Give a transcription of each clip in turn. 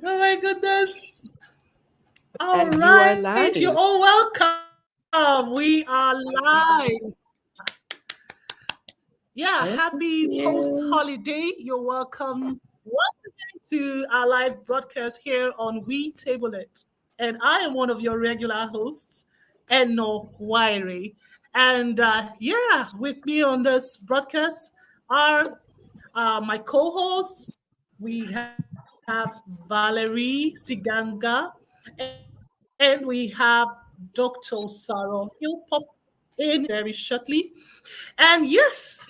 Oh my goodness. All And you are right, you're live. all welcome. We are live. Yeah, Thank happy post you. holiday. You're welcome once again to our live broadcast here on We Table It. And I am one of your regular hosts, Eno Wairi. And yeah, with me on this broadcast are my co hosts. We have Valerie Siganga and we have Dr. Saro. He'll pop in very shortly. And yes,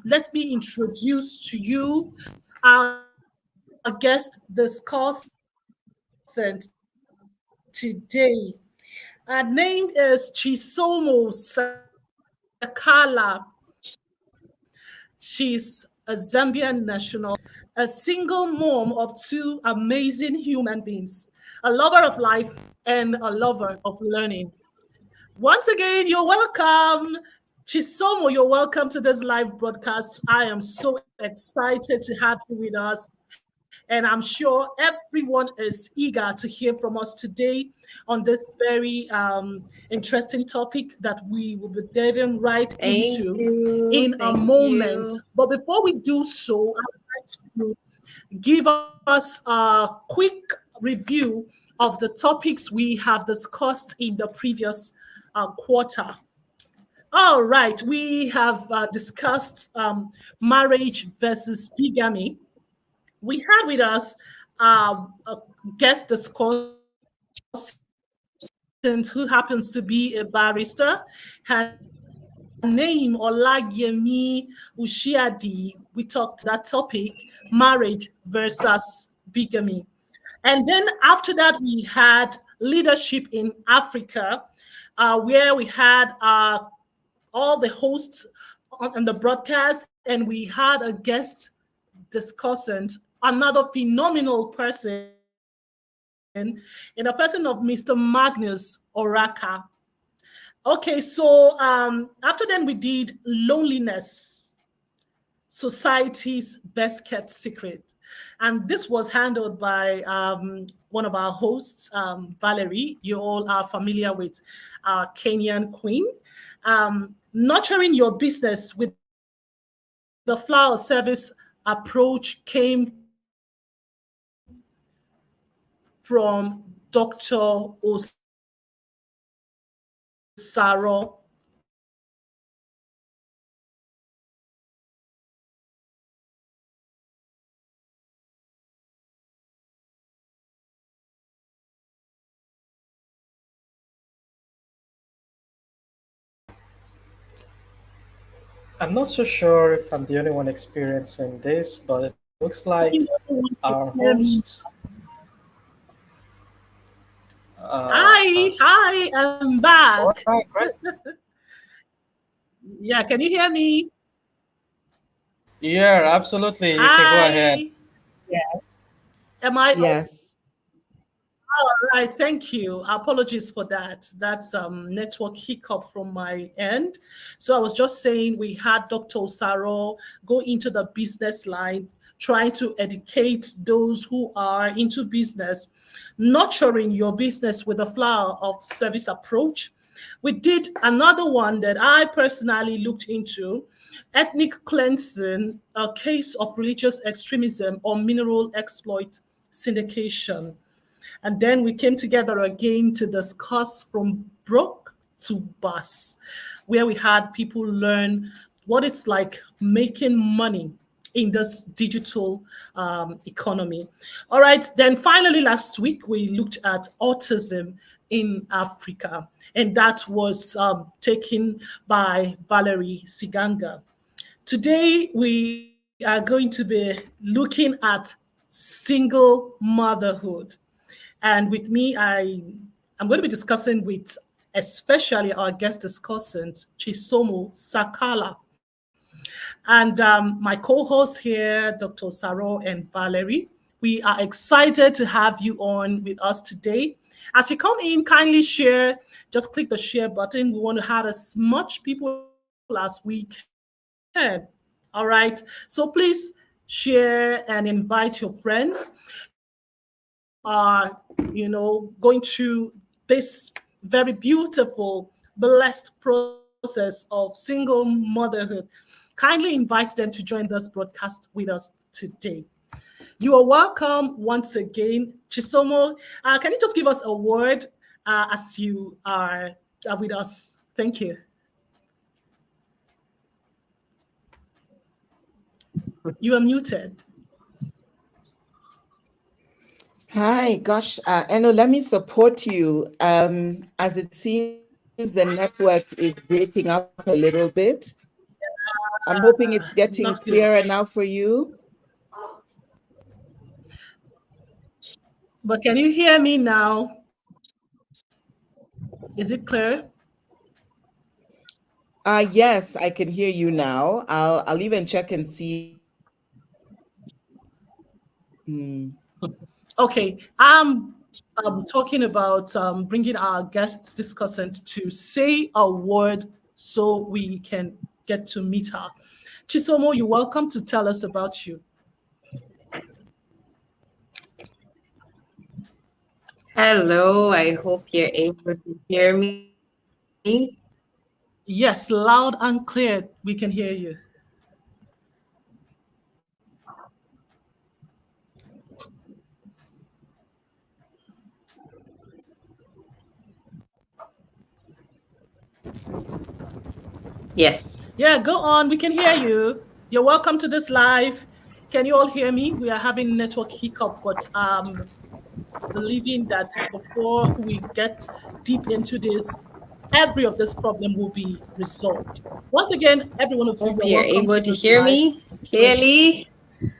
let me introduce to you our guest discussant today. Her name is Chisomo Sakala. She's a Zambian national, a single mom of two amazing human beings, a lover of life and a lover of learning. Once again, you're welcome. Chisomo, you're welcome to this live broadcast. I am so excited to have you with us. And I'm sure everyone is eager to hear from us today on this very interesting topic that we will be diving right Thank into in you. a Thank moment. you. But before we do so, I would like to give us a quick review of the topics we have discussed in the previous quarter. All right, we have discussed marriage versus bigamy. We had with us a guest discussant who happens to be a barrister. Her name Olayemi Ushiadi. We talked about that topic, marriage versus bigamy. And then after that, we had leadership in Africa, where we had all the hosts on the broadcast, and we had a guest discussant, another phenomenal person in the person of Mr. Magnus Oraka. Okay, so after then we did loneliness, society's best kept secret. And this was handled by one of our hosts, Valerie. You all are familiar with our Kenyan queen. Nurturing your business with the flower service approach came from Dr. Osaro. I'm not so sure if I'm the only one experiencing this, but it looks like Let me know if you our can hear me. host. Uh, Hi, I'm all back. right, great. Yeah, can you hear me? Yeah, absolutely. You can go ahead. Hi. Yes. Am I Yes. all right? Thank you. Apologies for that. That's network hiccup from my end. So I was just saying we had Dr. Osaro go into the business line, trying to educate those who are into business, nurturing your business with a flower of service approach. We did another one that I personally looked into, ethnic cleansing, a case of religious extremism or mineral exploit syndication. And then we came together again to discuss from broke to bust, where we had people learn what it's like making money in this digital economy. All right, then finally, last week we looked at autism in Africa, and that was taken by Valerie Siganga. Today, we are going to be looking at single motherhood. And with me, I'm going to be discussing with especially our guest discussant, Chisomo Sakala. And my co hosts here, Dr. Saro and Valerie. We are excited to have you on with us today. As you come in, kindly share, just click the share button. We want to have as much people as we can. All right. So please share and invite your friends. You can also are, going through this very beautiful, blessed process of single motherhood, kindly invite them to join this broadcast with us today. You are welcome once again. Chisomo, can you just give us a word as you are with us? Thank you. You are muted. Hi, gosh, Eno, let me support you. As it seems the network is breaking up a little bit. I'm hoping it's getting Not clearer good. now for you. But can you hear me now? Is it clear? Yes, I can hear you now. I'll even check and see. Hmm. Okay. Talking about bringing our guest discussant to say a word so we can get to meet her. Chisomo, you're welcome to tell us about you. Hello, I hope you're able to hear me. Yes, loud and clear. We can hear you. Yes. Yeah, go on. We can hear you. You're welcome to this live. Can you all hear me? We are having network hiccup, but believing that before we get deep into this, every of this problem will be resolved. Once again, every one of you, Hope you're you're welcome to able to this hear live. me We're clearly.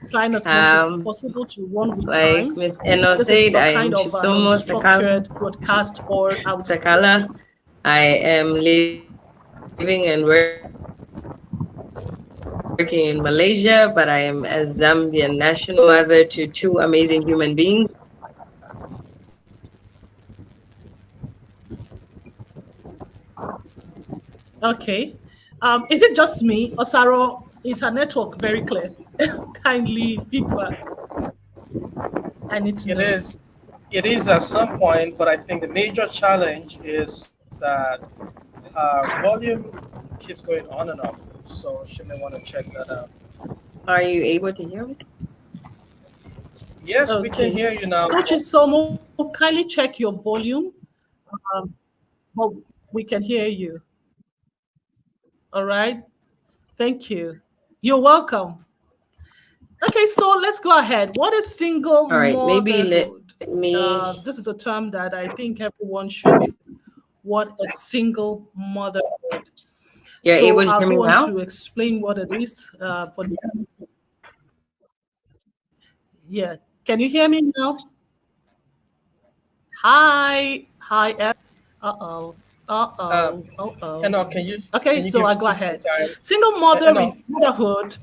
trying as much as Um, possible to run with like time. Miss Eno This is said, a I kind am of an Chisomo unstructured broadcast, or I would say, Sakala. I am living and working in Malaysia, but I am a Zambian national, mother to two amazing human beings. okay. Is it just me, Osaro? Is her network very clear? Kindly feedback. I need to It know. is, it is at some point, but I think the major challenge is that volume keeps going on and off. So she may want to check that out. Are you able to hear me? Yes, we can Okay. hear you now. So Chisomo, kindly check your volume. Um, but we can hear you. All right. Thank you. You're welcome. Okay, so let's go ahead. What is single All right, maybe let motherhood? me. This is a term that I think everyone should be. What a single motherhood. You're So able to I'll hear me go on now? to explain what it is. Yeah. Can you hear me now? Hi. Hi, uh-oh. Uh, Uh-oh. Uh-oh. Eno, Okay, can you so I go give some ahead. time? Single Eno, motherhood.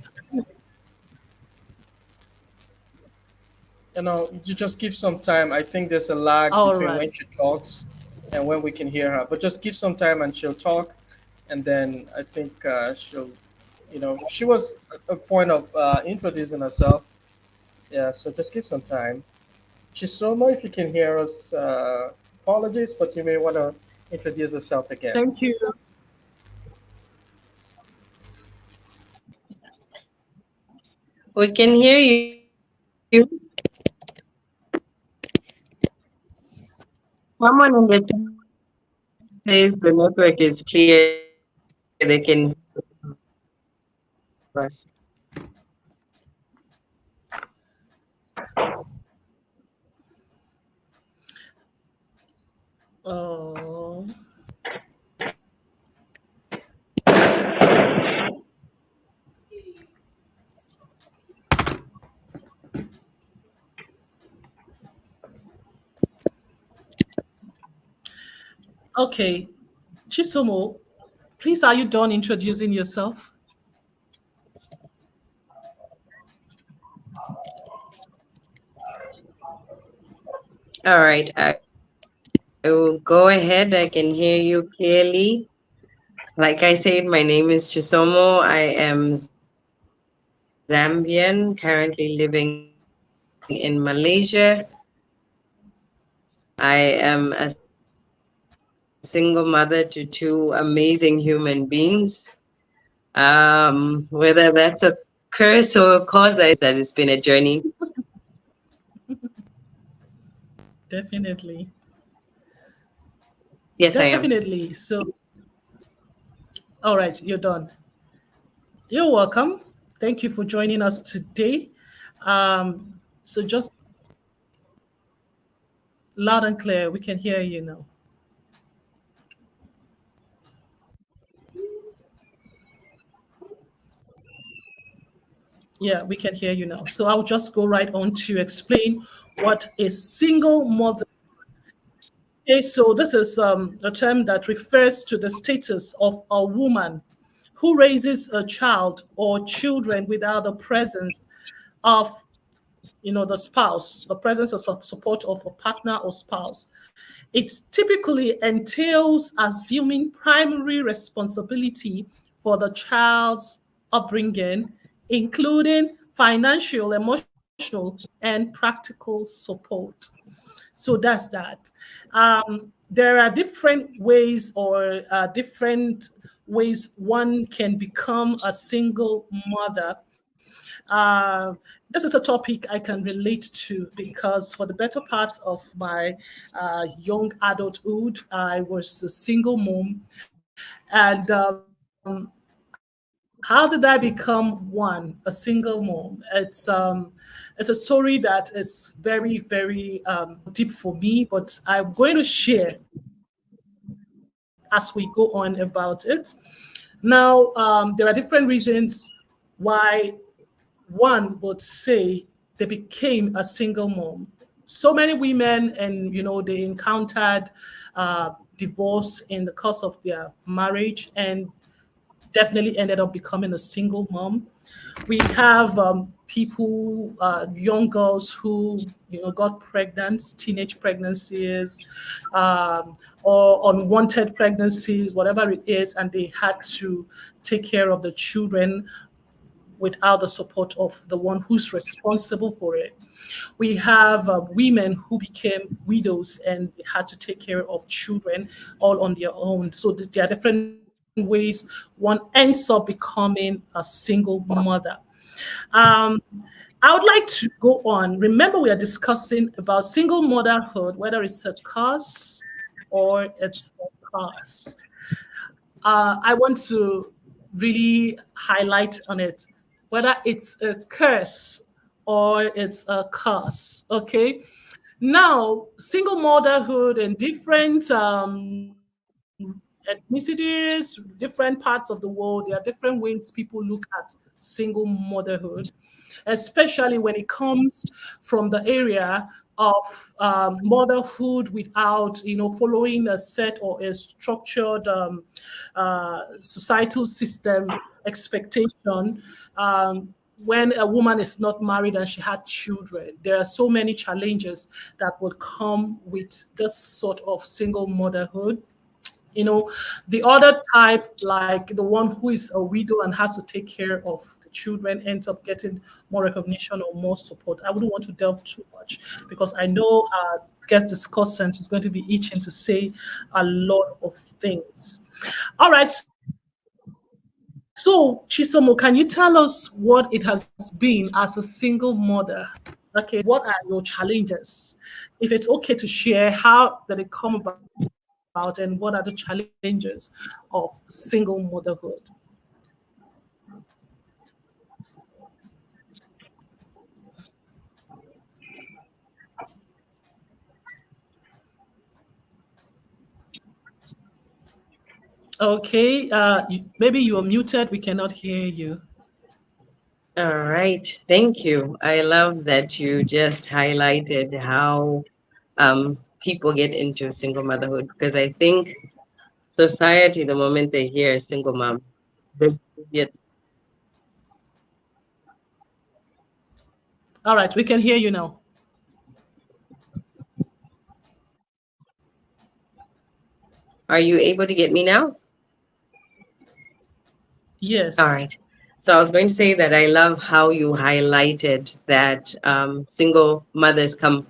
You just give some time. I think there's a lag All between right. when she talks and when we can hear her. But just give some time and she'll talk, and then I think she'll, she was a point of introducing herself. Yeah, so just give some time. Chisomo, if you can hear us, apologies, but you may want to introduce yourself again. Thank you. We can hear you. Someone in the chat says the network is clear. They can hear us. Oh. Okay. Chisomo, please, are you done introducing yourself? All right, I will go ahead. I can hear you clearly. Like I said, my name is Chisomo. I am Zambian, currently living in Malaysia. I am a single mother to two amazing human beings. Whether that's a curse or a cause, I say that it's been a journey. Definitely. Yes, I am. Definitely. So, all right, you're done. You're welcome. Thank you for joining us today. So just loud and clear, we can hear you now. Yeah, we can hear you now. So I'll just go right on to explain what a single mother. Okay, so this is a term that refers to the status of a woman who raises a child or children without the presence of, the spouse, the presence or support of a partner or spouse. It typically entails assuming primary responsibility for the child's upbringing, including financial, emotional, and practical support. So that's that. There are different ways or different ways one can become a single mother. uh, this is a topic I can relate to because for the better part of my young adulthood, I was a single mom. And how did I become one, a single mom? It's a story that is very, very deep for me, but I'm going to share as we go on about it. Now, there are different reasons why one would say they became a single mom. So many women, and they encountered divorce in the course of their marriage, and definitely ended up becoming a single mom. We have people, young girls who got pregnant, teenage pregnancies, or unwanted pregnancies, whatever it is, and they had to take care of the children without the support of the one who's responsible for it. We have women who became widows and they had to take care of children all on their own. So there are different ways one ends up becoming a single mother. Um, I would like to go on. Remember, we are discussing about single motherhood, whether it's a curse or it's a curse. I want to really highlight on it whether it's a curse or it's a curse. Okay. Now, single motherhood in different ethnicities, different parts of the world, there are different ways people look at single motherhood, especially when it comes from the area of motherhood without, following a set or a structured societal system expectation. When a woman is not married and she had children, there are so many challenges that would come with this sort of single motherhood. you know the other type, like the one who is a widow and has to take care of the children, ends up getting more recognition or more support. I wouldn't want to delve too much because I know our guest discussant is going to be itching to say a lot of things. All right, so Chisomo, can you tell us what it has been as a single mother? Okay, what are your challenges? If it's okay to share, how did it come about and what are the challenges of single motherhood? Okay, maybe you're muted. We cannot hear you. All right. Thank you. I love that you just highlighted how people get into single motherhood because I think society, the moment they hear single mom, they get. All right, we can hear you now. Are you able to get me now? All Yes. right. So I was going to say that I love how you highlighted that single mothers come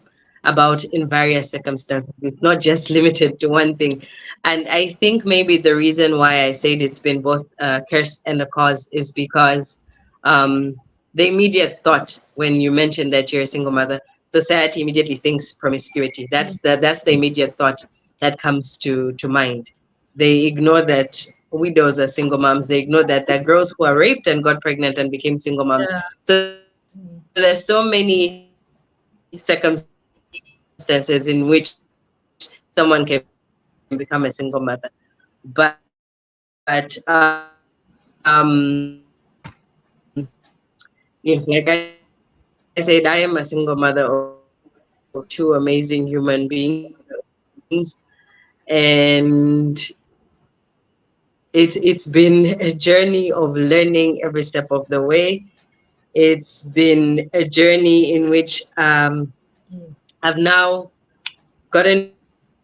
about in various circumstances. It's not just limited to one thing. And I think maybe the reason why I said it's been both a curse and a cause is because um, the immediate thought when you mention that you're a single mother, society immediately thinks promiscuity. That's the immediate thought that comes to mind. They ignore that widows are single moms. They ignore that there are girls who are raped and got pregnant and became single moms. Yeah. So there's so many circumstances in which someone can become a single mother. But yeah, like I said, I am a single mother of two amazing human beings, and it's been a journey of learning every step of the way. It's been a journey in which I've now gotten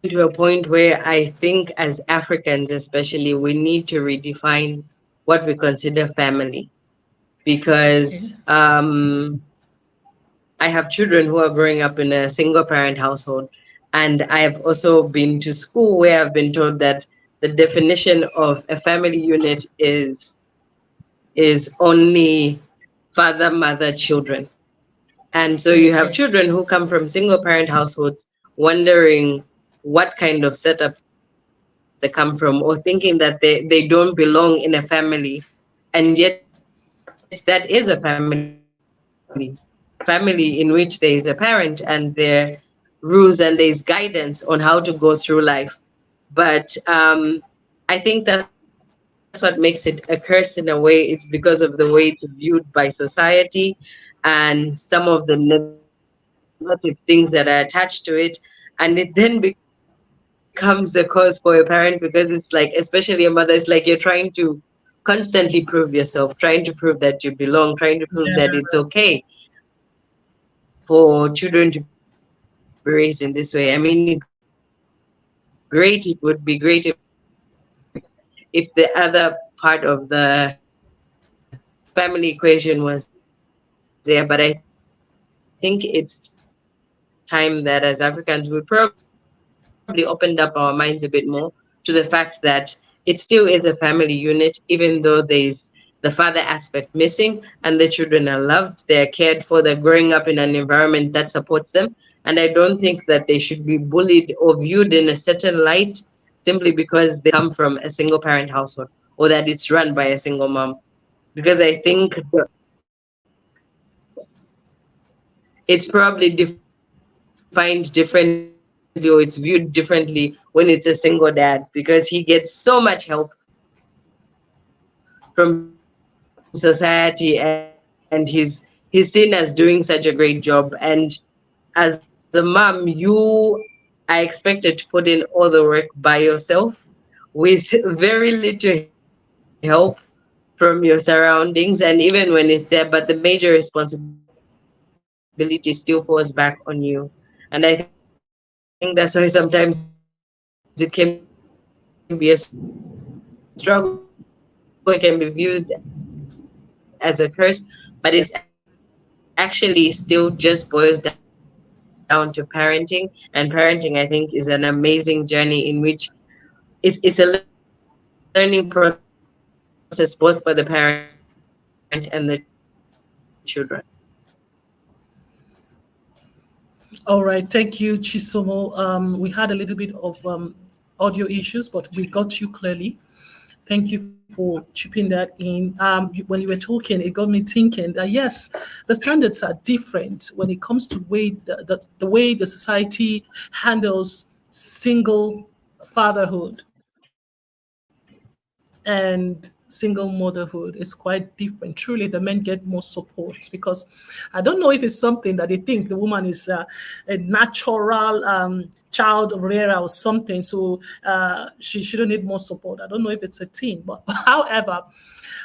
to a point where I think as Africans, especially, we need to redefine what we consider family, because Okay. I have children who are growing up in a single parent household. And I have also been to school where I've been told that the definition of a family unit is only father, mother, children. And so you have Okay. children who come from single parent households wondering what kind of setup they come from, or thinking that they don't belong in a family. And yet that is a family. Family in which there is a parent and their rules and there's guidance on how to go through life. But I think that's what makes it a curse in a way. It's because of the way it's viewed by society and some of the negative things that are attached to it. And it then becomes a cause for a parent because it's like, especially a mother, it's like you're trying to constantly prove yourself, trying to prove that you belong, trying to prove that it's okay for children to be raised in this way. I mean, great, it would be great if the other part of the family equation was there, but I think it's time that as Africans we probably opened up our minds a bit more to the fact that it still is a family unit, even though there's the father aspect missing and the children are loved, they're cared for, they're growing up in an environment that supports them. And I don't think that they should be bullied or viewed in a certain light simply because they come from a single parent household, or that it's run by a single mom, because I think it's probably defined differently, or it's viewed differently when it's a single dad, because I think it's probably defined differently when it's a single dad, because he gets so much help from society and he's seen as doing such a great job. And as a mom, you are expected to put in all the work by yourself with very little help from your surroundings. And even when it's there, but the major responsibility still falls back on you. And I think that's why sometimes it can be a struggle, it can be viewed as a curse, but it's actually still just boils down to parenting. And parenting, I think, is an amazing journey in which it's actually still just boils down to parenting. And parenting, I think, is an amazing journey in which it's a learning process both for the parent and the children. All right. Thank you, Chisomo. We had a little bit of audio issues, but we got you clearly. Thank you for chipping that in. When you were talking, it got me thinking that yes, the standards are different when it comes to the way the society handles single fatherhood and single motherhood is quite different. Truly, the men get more support because I don't know if it's something that they think the woman is a natural child rearer or something, so she shouldn't need more support. I don't know if it's a thing, but however,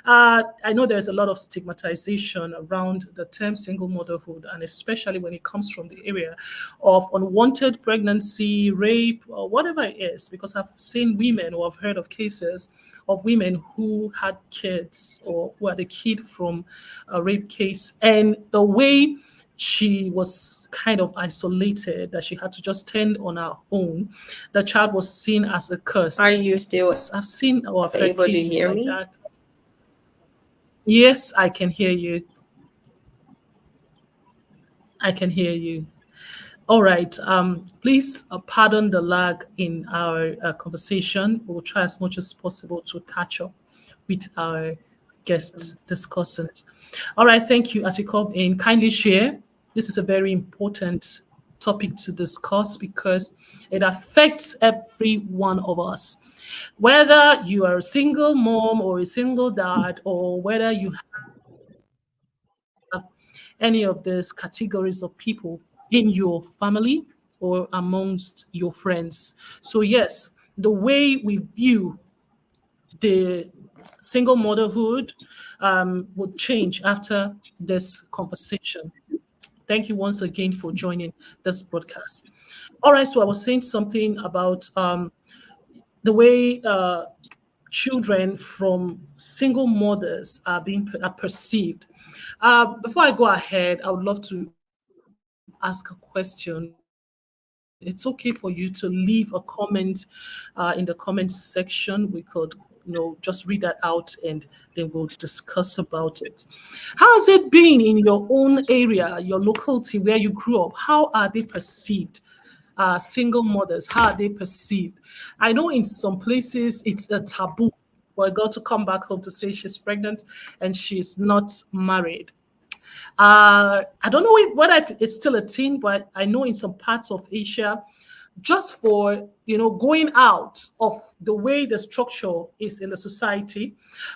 I know there's a lot of stigmatization around the term single motherhood, and especially when it comes from the area of unwanted pregnancy, rape, or whatever it is, because I've seen women or I've heard of cases of women who had kids or who had a kid from a rape case. And the way she was kind of isolated, that she had to just tend on her own. The child was seen as a curse. Are you still Yes, I've seen or I've heard able to cases hear like me? that. Yes, I can hear you. I can hear you. All right. Please pardon the lag in our conversation. We'll try as much as possible to catch up with our guest discussant. All right. Thank you. As you come in, kindly share. This is a very important topic to discuss because it affects every one of us. Whether you are a single mom or a single dad, or whether you any of these categories of people in your family or amongst your friends. So, yes, the way we view the single motherhood would change after this conversation. Thank you once again for joining this broadcast. All right, so I was saying something about the way children from single mothers are perceived. Before I go ahead, I would love to ask a question. It's okay for you to leave a comment in the comment section. We could, just read that out and then we'll discuss about it. How has it been in your own area, your locality where you grew up? How are they perceived? Single mothers, how are they perceived? I know in some places it's a taboo for a girl to come back home to say she's pregnant and she's not married. I don't know whether it's still a thing, but I know in some parts of Asia, just for going out of the way the structure is in the society,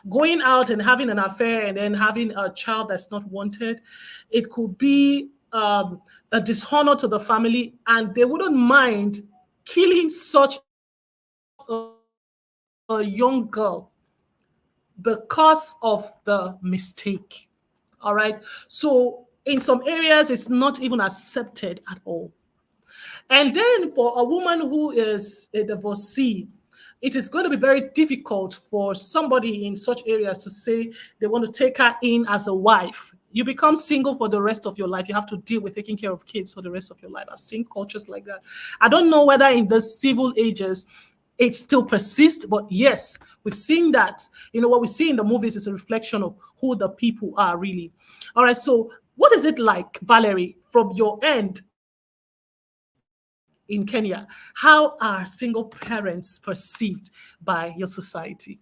going out and having an affair and then having a child that's not wanted, it could be a dishonor to the family, and they wouldn't mind killing such a young girl because of the mistake. All right. So in some areas, it's not even accepted at all. And then for a woman who is a divorcee, it is going to be very difficult for somebody in such areas to say they want to take her in as a wife. You become single for the rest of your life. You have to deal with taking care of kids for the rest of your life. I've seen cultures like that. I don't know whether in the civil ages it still persists, but yes, we've seen that. What we see in the movies is a reflection of who the people are really. All right, so what is it like, Valerie, from your end in Kenya? How are single parents perceived by your society?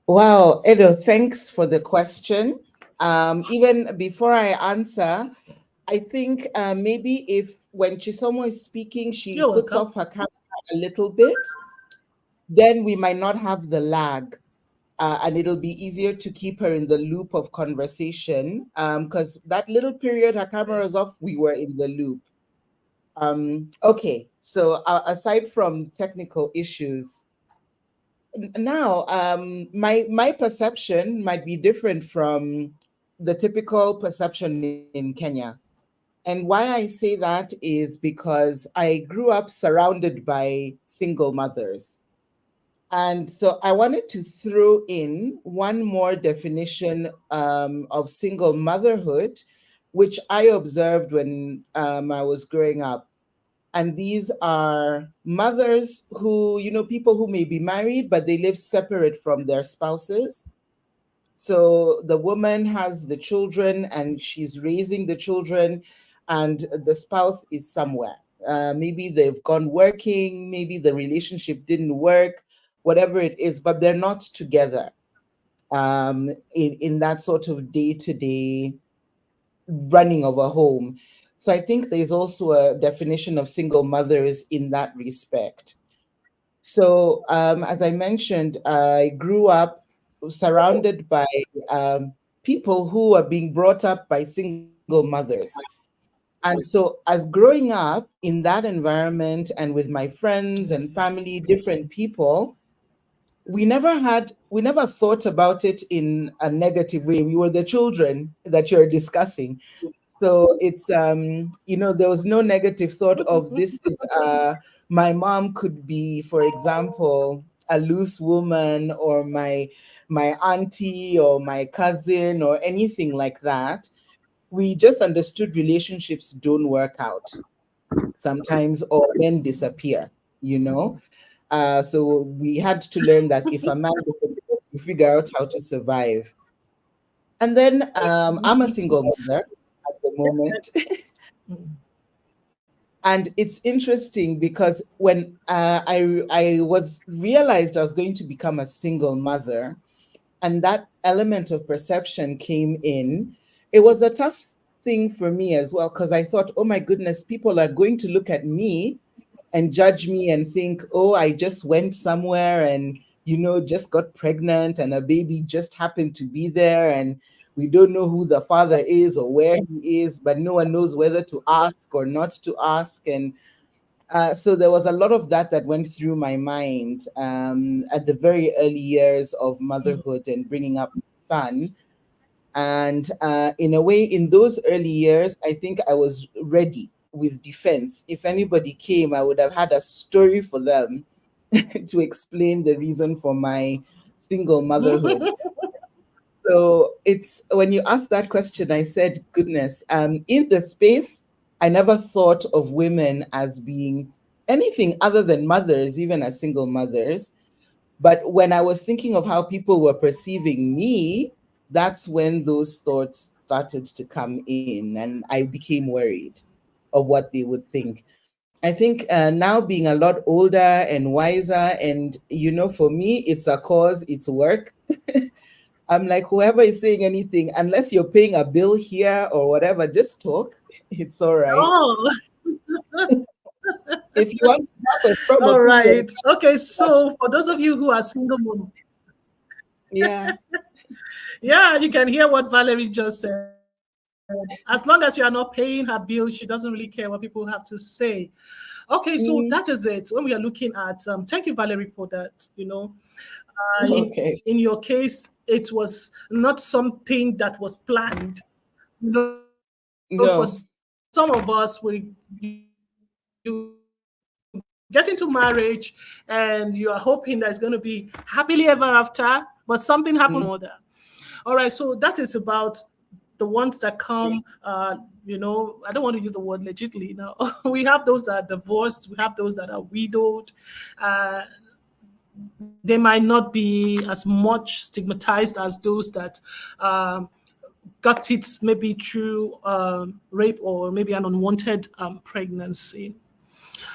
Wow, Edo, thanks for the question. Even before I answer, I think maybe if when Chisomo is speaking, she You're puts welcome. off her camera a little bit, then we might not have the lag. And it'll be easier to keep her in the loop of conversation. Because that little period her camera was off, we were in the loop. Okay, so aside from technical issues, now my perception might be different from the typical perception in Kenya. And why I say that is because I grew up surrounded by single mothers. And so I wanted to throw in one more definition of single motherhood, which I observed when I was growing up. And these are mothers who, people who may be married, but they live separate from their spouses. So the woman has the children and she's raising the children, and the spouse is somewhere. Maybe they've gone working, maybe the relationship didn't work, whatever it is, but they're not together in that sort of day to day running of a home. So I think there's also a definition of single mothers in that respect. So, as I mentioned, I grew up surrounded by people who are being brought up by single mothers. And so, as growing up in that environment and with my friends and family, different people, we never thought about it in a negative way. We were the children that you're discussing. So it's there was no negative thought of this is my mom could be, for example, a loose woman, or my auntie or my cousin or anything like that. we just understood relationships don't work out sometimes, or men disappear, you know. So we had to learn that if a man disappears, we figure out how to survive. And then I'm a single mother at the moment. And it's interesting because when I was realized I was going to become a single mother, and that element of perception came in, it was a tough thing for me as well, because I thought, oh my goodness, people are going to look at me and judge me and think, oh, I just went somewhere and, just got pregnant and a baby just happened to be there. And we don't know who the father is or where he is, but no one knows whether to ask or not to ask. And so there was a lot of that went through my mind at the very early years of motherhood and bringing up my son. And in a way, in those early years, I think I was ready with defense. If anybody came, I would have had a story for them to explain the reason for my single motherhood. So it's when you asked that question, I said, goodness, in the space, I never thought of women as being anything other than mothers, even as single mothers. But when I was thinking of how people were perceiving me, that's when those thoughts started to come in, and I became worried of what they would think. I think now being a lot older and wiser, and for me, it's a cause, it's work. I'm like, whoever is saying anything, unless you're paying a bill here or whatever, just talk. It's all right. Oh, If you want to pass a strong all opinion, right. Okay, so for those of you who are single mom, yeah. yeah, you can hear what Valerie just said. As long as you are not paying her bill, she doesn't really care what people have to say. Okay, so that is Mm, it. When we are looking at, thank you, Valerie, for that. okay. In your case, it was not something that was planned. For some of us, No. you get into marriage and you are hoping that it's going to be happily ever after, but something happened to one of your Mm, mother. All right, so that is about the ones that come, I don't want to use the word legitimately now. We have those that are divorced, we have those that are widowed. Uh, they might not be as much stigmatized as those that um, got it maybe through rape or maybe an unwanted pregnancy.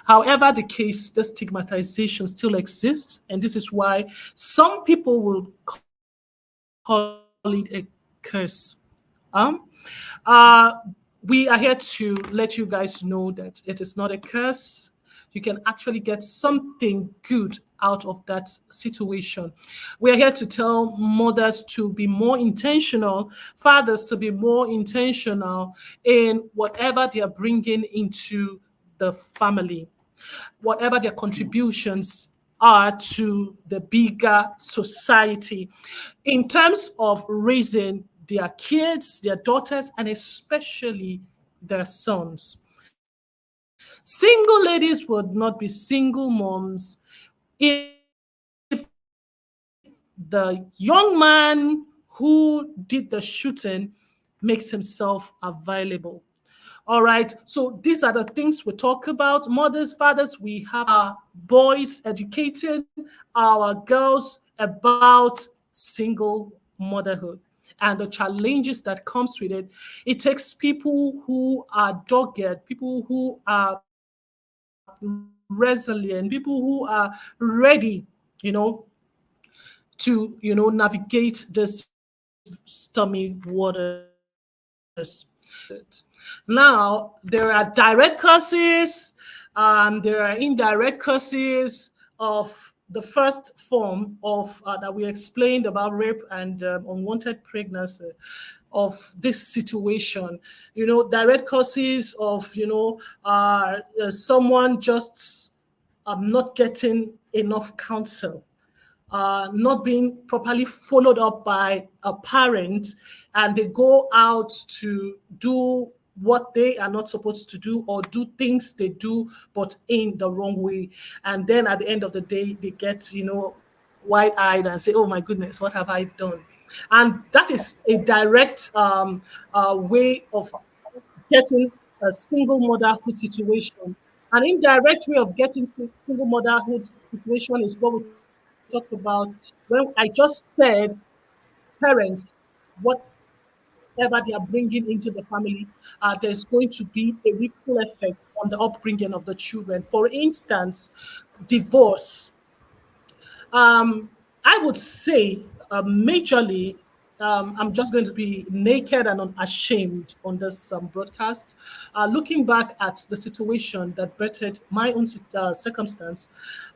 However, the case, the stigmatization still exists, and this is why some people will call it a curse. Uh, we are here to let you guys know that it is not a curse. You can actually get something good out of that situation. We are here to tell mothers to be more intentional, fathers to be more intentional in whatever they are bringing into the family, whatever their contributions are to the bigger society in terms of raising their kids, their daughters, and especially their sons. Single ladies would not be single moms if the young man who did the shooting makes himself available. All right. So these are the things we talk about. Mothers, fathers, we have our boys educating our girls about single motherhood and the challenges that comes with it. It takes people who are dogged, people who are resilient, people who are ready, you know, to navigate this stormy waters. Now there are direct causes, there are indirect causes of the first form of that we explained about rape and unwanted pregnancy of this situation. Direct causes of someone just not getting enough counsel, not being properly followed up by a parent, and they go out to do what they are not supposed to do or do things they do but in the wrong way, and then at the end of the day they get wide-eyed and say, oh my goodness, what have I done? And that is a direct way of getting a single motherhood situation. An indirect way of getting single motherhood situation is what we talked about when I just said parents, whatever they are bringing into the family, there's going to be a ripple effect on the upbringing of the children. For instance, divorce. I would say majorly, I'm just going to be naked and unashamed on this broadcast. Looking back at the situation that bettered my own circumstance,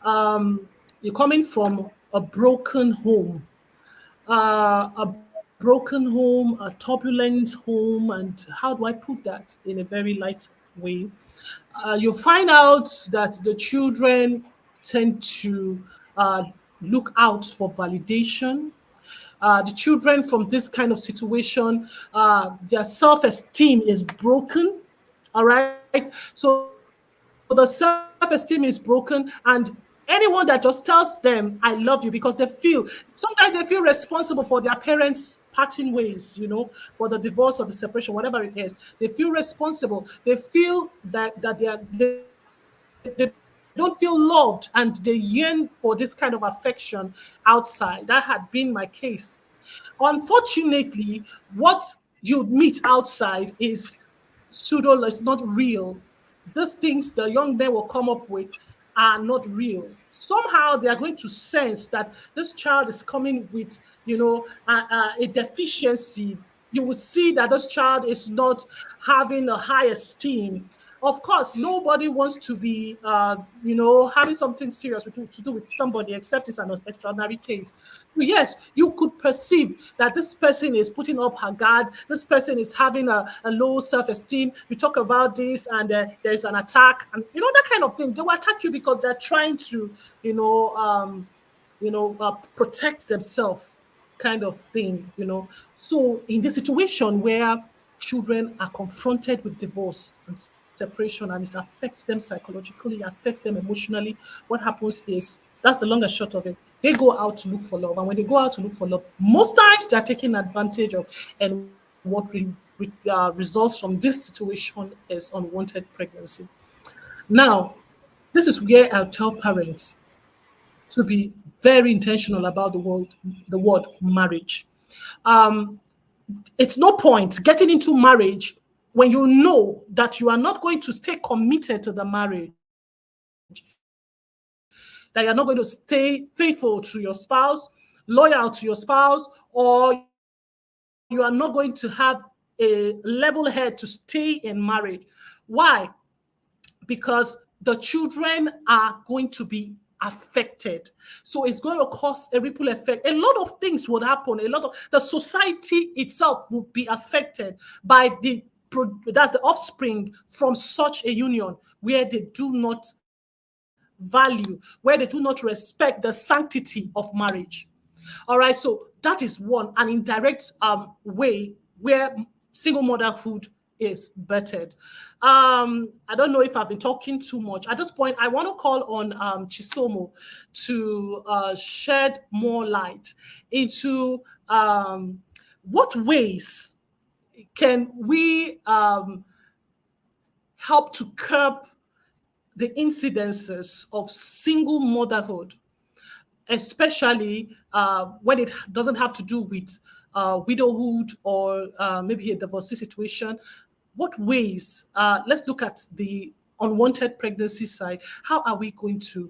you're coming from a broken home, a broken home, a turbulent home, and how do I put that in a very light way? You find out that the children tend to uh, look out for validation. The children from this kind of situation, their self esteem is broken. All right. So the self esteem is broken, and anyone that just tells them, I love you, because sometimes they feel responsible for their parents' parting ways, for the divorce or the separation, whatever it is. They feel responsible. They feel that they don't feel loved, and they yearn for this kind of affection outside. That had been my case. Unfortunately, what you meet outside is pseudo, it's not real. These things the young men will come up with are not real. Somehow they are going to sense that this child is coming with, a deficiency. You would see that this child is not having a high esteem. Of course, nobody wants to be, having something serious to do with somebody except it's an extraordinary case. So yes, you could perceive that this person is putting up her guard. This person is having a low self-esteem. You talk about this, and there's an attack, and that kind of thing. They will attack you because they're trying to, protect themselves, kind of thing. So in the situation where children are confronted with divorce and separation, and it affects them psychologically, affects them emotionally, what happens is, that's the long and short of it, they go out to look for love. And when they go out to look for love, most times they're taken advantage of. And what results from this situation is unwanted pregnancy. Now, this is where I'll tell parents to be very intentional about the word marriage. Um, it's no point getting into marriage when you know that you are not going to stay committed to the marriage, that you're not going to stay faithful to your spouse, loyal to your spouse, or you are not going to have a level head to stay in marriage. Why? Because the children are going to be affected. So it's going to cause a ripple effect. A lot of things would happen. The society itself will be affected by that's the offspring from such a union where they do not value, where they do not respect the sanctity of marriage. All right, so that is one, an indirect way where single motherhood is bettered. I don't know if I've been talking too much. At this point, I want to call on Chisomo to shed more light into what ways can we help to curb the incidences of single motherhood, especially when it doesn't have to do with widowhood or maybe a divorcee situation. What ways? Let's look at the unwanted pregnancy side. How are we going to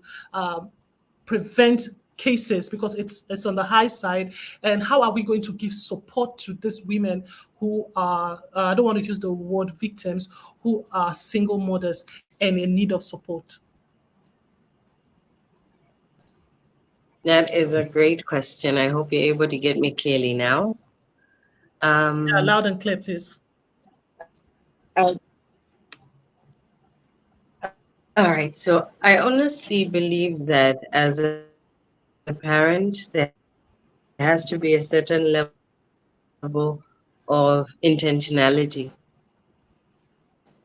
prevent cases, because it's on the high side, and how are we going to give support to these women who are I don't want to use the word victims, who are single mothers and in need of support? That is a great question. I hope you're able to get me clearly now. Yeah, Um, loud and clear, please. uh, all right. So I honestly believe that as a parent, there has to be a certain level of intentionality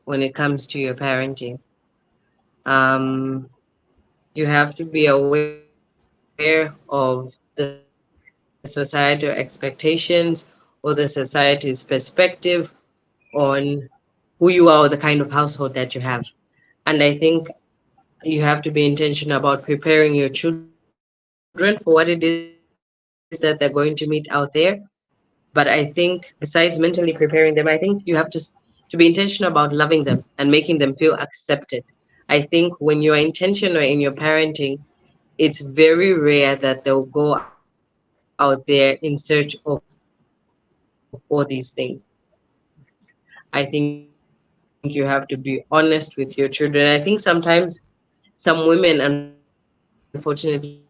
when it comes to your parenting. Um, you have to be aware of the signs societal expectations or the society's perspective on who you are or the kind of household that you have. And I think you have to be intentional about preparing your children for what it is that they're going to meet out there. But I think besides mentally preparing them, I think you have to be intentional about loving them and making them feel accepted. I think when you're intentional in your parenting, it's very rare that they'll go out there in search of all these things. I think you have to be honest with your children. I think sometimes some women, unfortunately,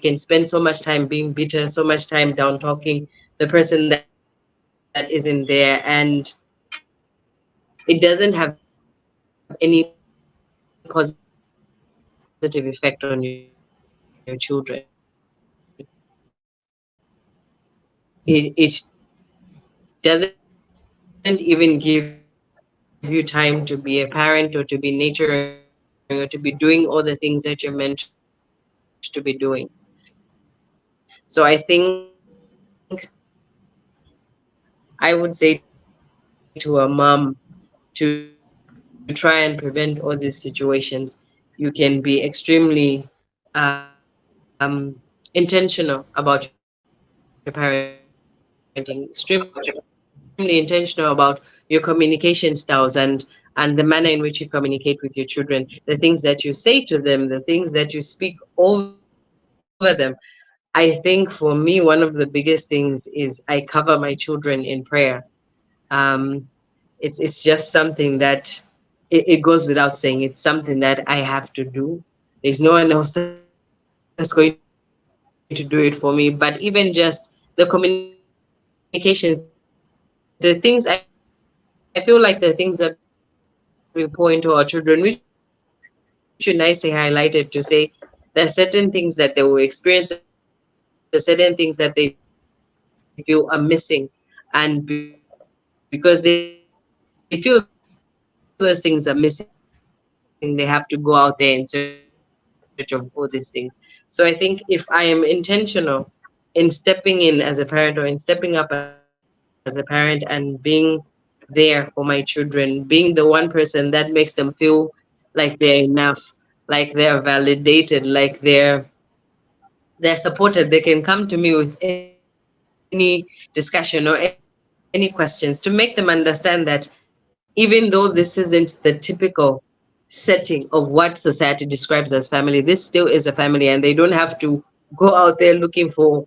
can spend so much time being bitter, so much time down talking the person that is in there, and it doesn't have any positive effect on your children. It doesn't have any positive effect on your children. It doesn't even give you time to be a parent or to be nurturing or to be doing all the things that you're meant to be doing. So I think I would say to a mom to try and prevent all these situations, you can be extremely intentional about your parenting, extremely intentional about your communication styles and the manner in which you communicate with your children, the things that you say to them, the things that you speak over them. I think for me, one of the biggest things is I cover my children in prayer. It's just something that it goes without saying. It's something that I have to do. There's no one else that's going to do it for me. But even just the communications, the things I feel like the things that we point to our children, we should nicely highlight it to say there are certain things that they will experience that they will experience in their home. There are certain things that they feel are missing, and because they feel those things are missing, and because they feel those things are missing, they have to go out there in search of all these things. So I think if I am intentional in stepping in as a parent or in stepping up as a parent and being there for my children, the things that you say to them, the things that you speak over them, and being there for my children, being the one person that makes them feel like they're enough, like they're validated, like they're supported. They can come to me with any discussion or any questions to make them understand that even though this isn't the typical setting of what society describes as family, this still is a family, and they don't have to go out there looking for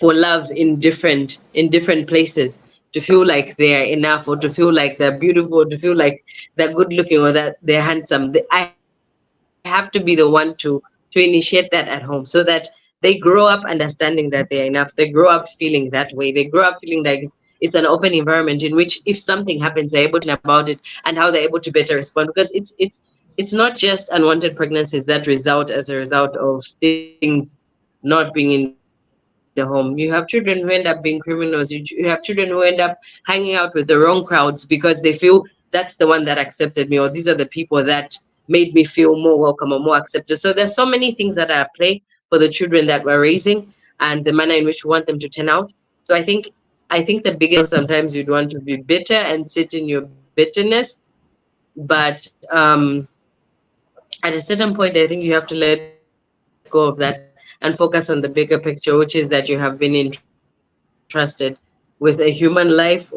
love in different places to feel like they're enough or to feel like they're beautiful or to feel like they're good looking or that they're handsome. I have to be the one to initiate that at home so that they grow up understanding that they're enough. They grow up feeling that way. They grow up feeling like it's an open environment in which if something happens, they're able to about it and how they're able to better respond, because it's not just unwanted pregnancies that result as a result of things not being in the home. You have children who end up being criminals. You have children who end up hanging out with the wrong crowds because they feel that's the one that accepted me, or these are the people that made me feel more welcome or more accepted. So there's so many things that are at play for the children that we're raising and the manner in which we want them to turn out. So I think the biggest thing is, I know sometimes you'd want to be bitter and sit in your bitterness, but at a certain point, I think you have to let go of that and focus on the bigger picture, which is that you have been entrusted with a human life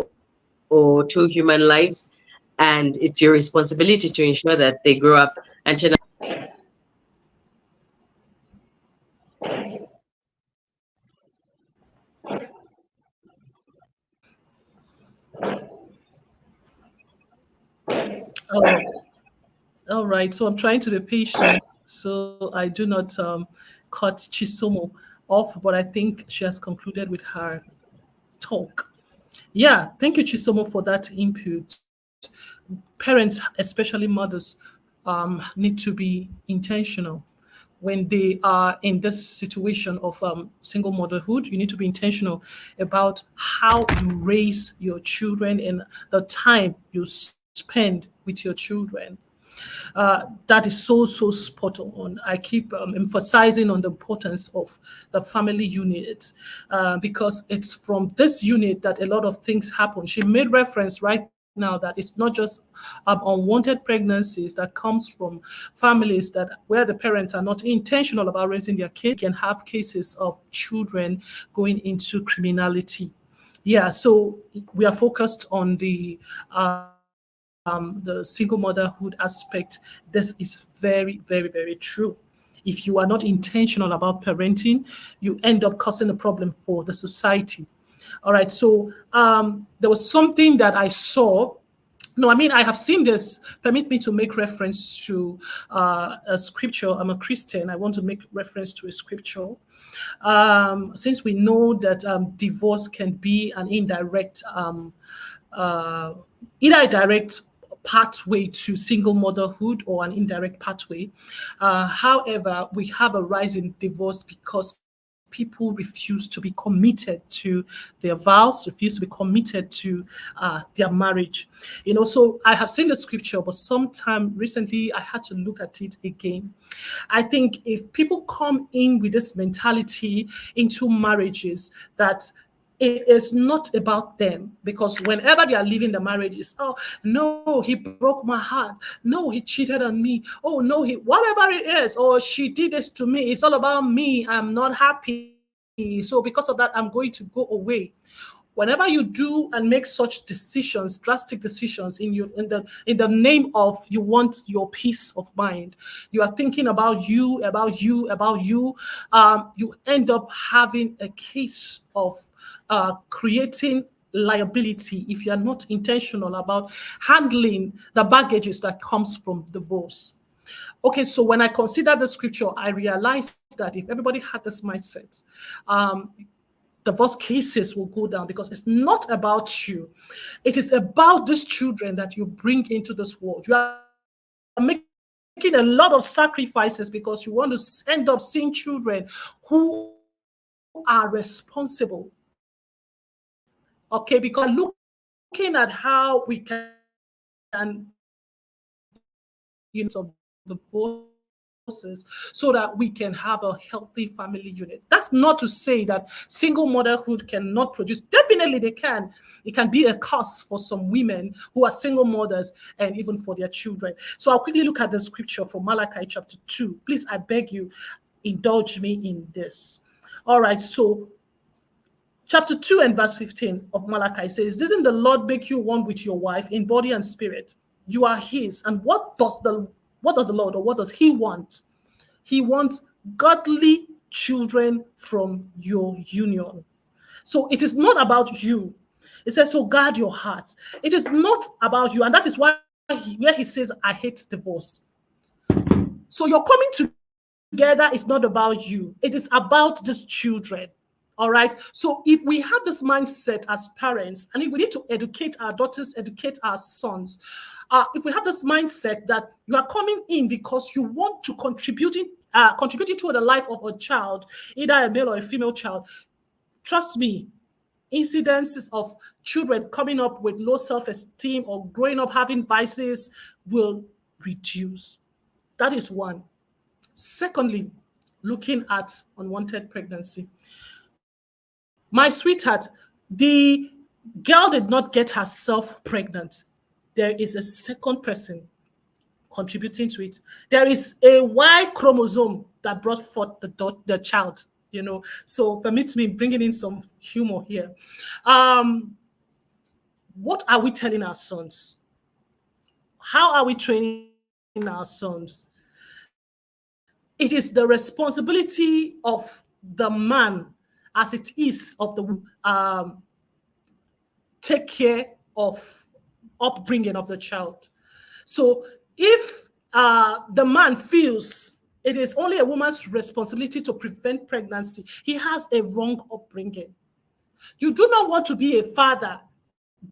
or two human lives, and it's your responsibility to ensure that they grow up and turn out to be the best version of themselves. Oh, all right. So I'm trying to be patient so I do not cut Chisomo off, but I think she has concluded with her talk. Yeah, thank you, Chisomo, for that input. Parents, especially mothers, need to be intentional when they are in this situation of single motherhood. You need to be intentional about how you raise your children and the time you spend with your children. That is so spot on. I keep emphasizing on the importance of the family unit because it's from this unit that a lot of things happen. She made reference right now that it's not just unwanted pregnancies that comes from families that where the parents are not intentional about raising their kids. Can have cases of children going into criminality. Yeah, so we are focused on the single motherhood aspect. This is very true. If you are not intentional about parenting, you end up causing a problem for the society. All right. So there was something that I saw. No, I mean, I have seen this. Permit me to make reference to a scripture. I'm a Christian. I want to make reference to a scripture. Since we know that divorce can be an indirect, uh, either a direct pathway to single motherhood or an indirect pathway. However, we have a rise in divorce because people refuse to be committed to their vows, refuse to be committed to their marriage. So I have seen the scripture, but sometime recently I had to look at it again. I think if people come in with this mentality into marriages that it is not about them, because whenever they are leaving the marriages, oh no, he broke my heart, no, he cheated on me, oh no, he whatever it is, or she did this to me, it's all about me, I'm not happy, so because of that I'm going to go away. Whenever you do and make such decisions, drastic decisions in the name of you want your peace of mind, you are thinking about you, you end up having a case of creating liability if you are not intentional about handling the baggages that comes from divorce. Okay, so when I consider the scripture, I realized that if everybody had this mindset, um, divorce cases will go down because it's not about you. It is about these children that you bring into this world. You are making a lot of sacrifices because you want to end up seeing children who are responsible. Okay, because we are looking at how we can of divorces so that we can have a healthy family unit. That's not to say that single motherhood cannot produce. Definitely they can. It can be a curse for some women who are single mothers and even for their children. So I'll quickly look at the scripture from Malachi chapter 2. Please, I beg you, indulge me in this. All right, so chapter 2 and verse 15 of Malachi says, "Doesn't the Lord make you one with your wife in body and spirit? You are his." And what does the Lord, or what does he want? He wants godly children from your union. So it is not about you. It says, so guard your heart. It is not about you. And that is where he says, I hate divorce. So your coming together is not about you. It is about these children. All right. So if we have this mindset as parents, and if we need to educate our daughters, educate our sons, if we have this mindset that you are coming in because you want to contributing to the life of a child, either a male or a female child, trust me, incidences of children coming up with low self-esteem or growing up having vices will reduce. That is one. Secondly, looking at unwanted pregnancy. My sweetheart, the girl did not get herself pregnant. There is a second person contributing to it. There is a Y chromosome that brought forth the child. So permit me bringing in some humor here. What are we telling our sons? How are we training our sons? It is the responsibility of the man, as it is of the woman, take care of upbringing of the child. So if the man feels it is only a woman's responsibility to prevent pregnancy, he has a wrong upbringing. You do not want to be a father,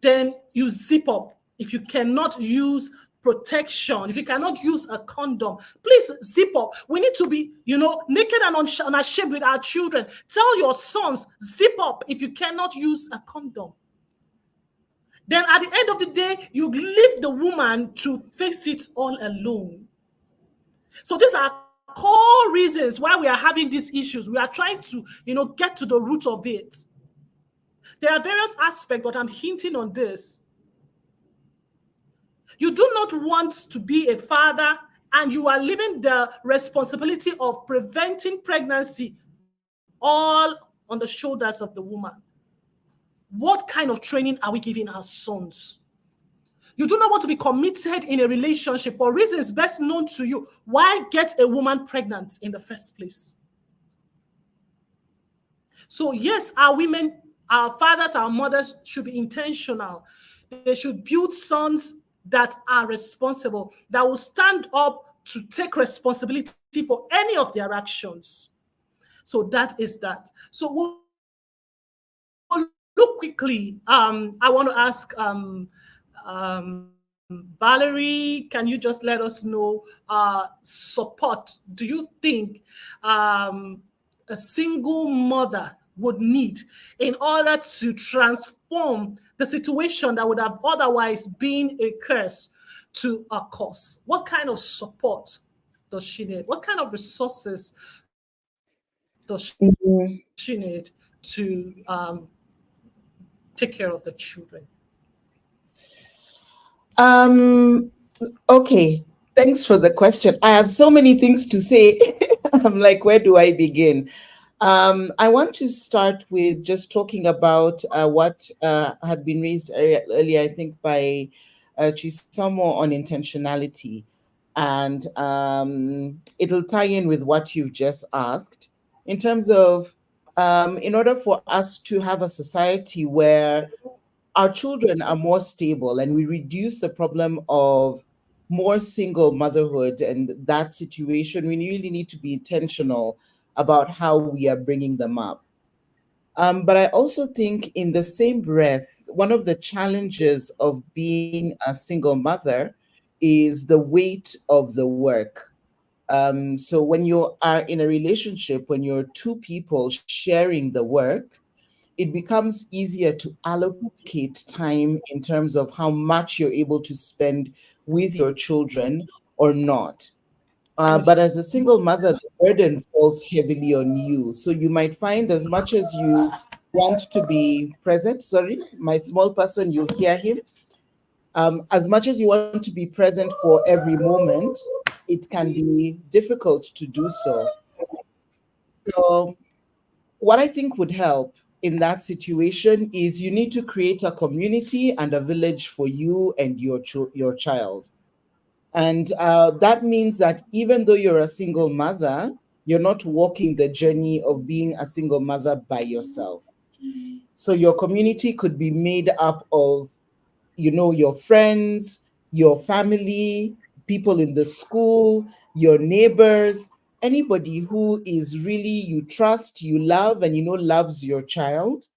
then you zip up. If you cannot use protection, if you cannot use a condom, please zip up. We need to be, naked and unashamed with our children. Tell your sons, zip up if you cannot use a condom. Then at the end of the day, you leave the woman to face it all alone. So these are core reasons why we are having these issues. We are trying to, get to the root of it. There are various aspects, but I'm hinting on this. You do not want to be a father and you are leaving the responsibility of preventing pregnancy all on the shoulders of the woman. What kind of training are we giving our sons? You do not want to be committed in a relationship for reasons best known to you. Why get a woman pregnant in the first place? So, yes, our women, our fathers, our mothers should be intentional. They should build sons that are responsible, that will stand up to take responsibility for any of their actions. So that is that. So we'll look quickly. I want to ask Valerie, can you just let us know support? Do you think a single mother would need in order to transform the situation that would have otherwise been a curse to a cause? What kind of support does she need? What kind of resources does she need to take care of the children? Um, okay. Thanks for the question. I have so many things to say. I'm like, where do I begin? I want to start with just talking about what had been raised earlier, I think, by Chisomo on intentionality. And it'll tie in with what you've just asked in terms of, in order for us to have a society where our children are more stable and we reduce the problem of more single motherhood and that situation, we really need to be intentional about how we are bringing them up. But I also think, in the same breath, one of the challenges of being a single mother is the weight of the work. So when you are in a relationship, when you're two people sharing the work, it becomes easier to allocate time in terms of how much you're able to spend with your children or not. But as a single mother, the burden falls heavily on you. So you might find, as much as you want to be present, sorry, my small person, you'll hear him. As much as you want to be present for every moment, it can be difficult to do so. So what I think would help in that situation is you need to create a community and a village for you and your child. And that means that even though you're a single mother, you're not walking the journey of being a single mother by yourself. So your community could be made up of, your friends, your family, people in the school, your neighbors, anybody who is really you trust, you love, and loves your child.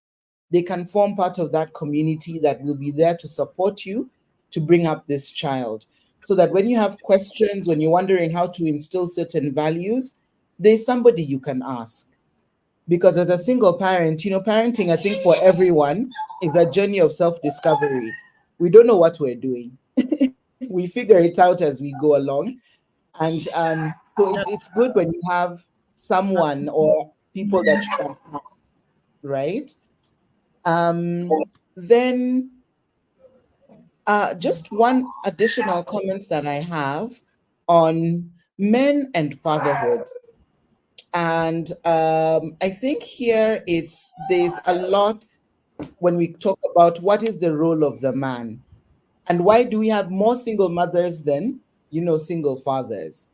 They can form part of that community that will be there to support you to bring up this child. So that when you have questions, when you're wondering how to instill certain values, there's somebody you can ask. Because as a single parent, parenting, I think, for everyone, is a journey of self-discovery. We don't know what we're doing. We figure it out as we go along. And so it's good when you have someone or people that you can ask, right? Then just one additional comment that I have on men and fatherhood. And I think here there's a lot when we talk about what is the role of the man and why do we have more single mothers than single fathers.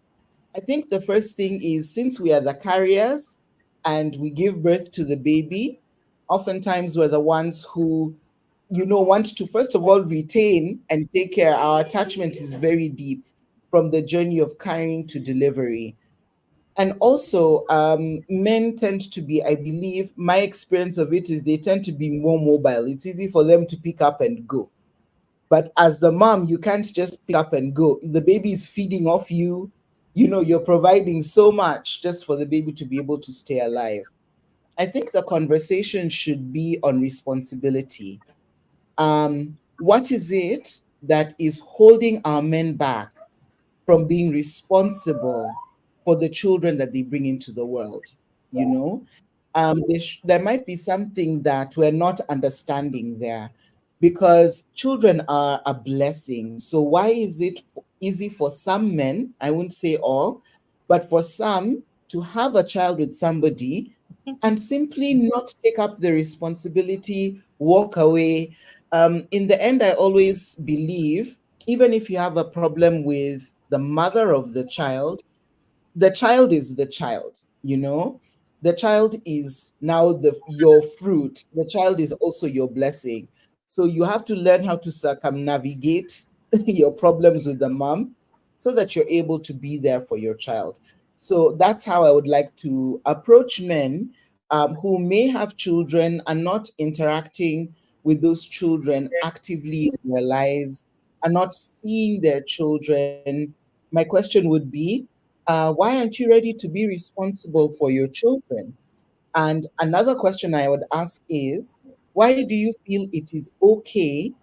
I think the first thing is, since we are the carriers and we give birth to the baby, oftentimes we're the ones who want to first of all retain and take care. Our attachment is very deep from the journey of carrying to delivery. And also, men tend to be, I believe, my experience of it is they tend to be more mobile. It's easy for them to pick up and go. But as the mom, you can't just pick up and go. The baby is feeding off you. You're providing so much just for the baby to be able to stay alive. I think the conversation should be on responsibility. what is it that is holding our men back from being responsible for the children that they bring into the world? You know, there might be something that we're not understanding there, because children are a blessing. So why is it easy for some men, I wouldn't say all, but for some, to have a child with somebody and simply not take up the responsibility, walk away? In the end, I always believe, even if you have a problem with the mother of the child is the child, you know. The child is now your fruit. The child is also your blessing. So you have to learn how to circumnavigate your problems with the mom so that you're able to be there for your child. So that's how I would like to approach men who may have children and not interacting with those children actively in their lives, and not seeing their children. My question would be, why aren't you ready to be responsible for your children? And another question I would ask is, why do you feel it is okay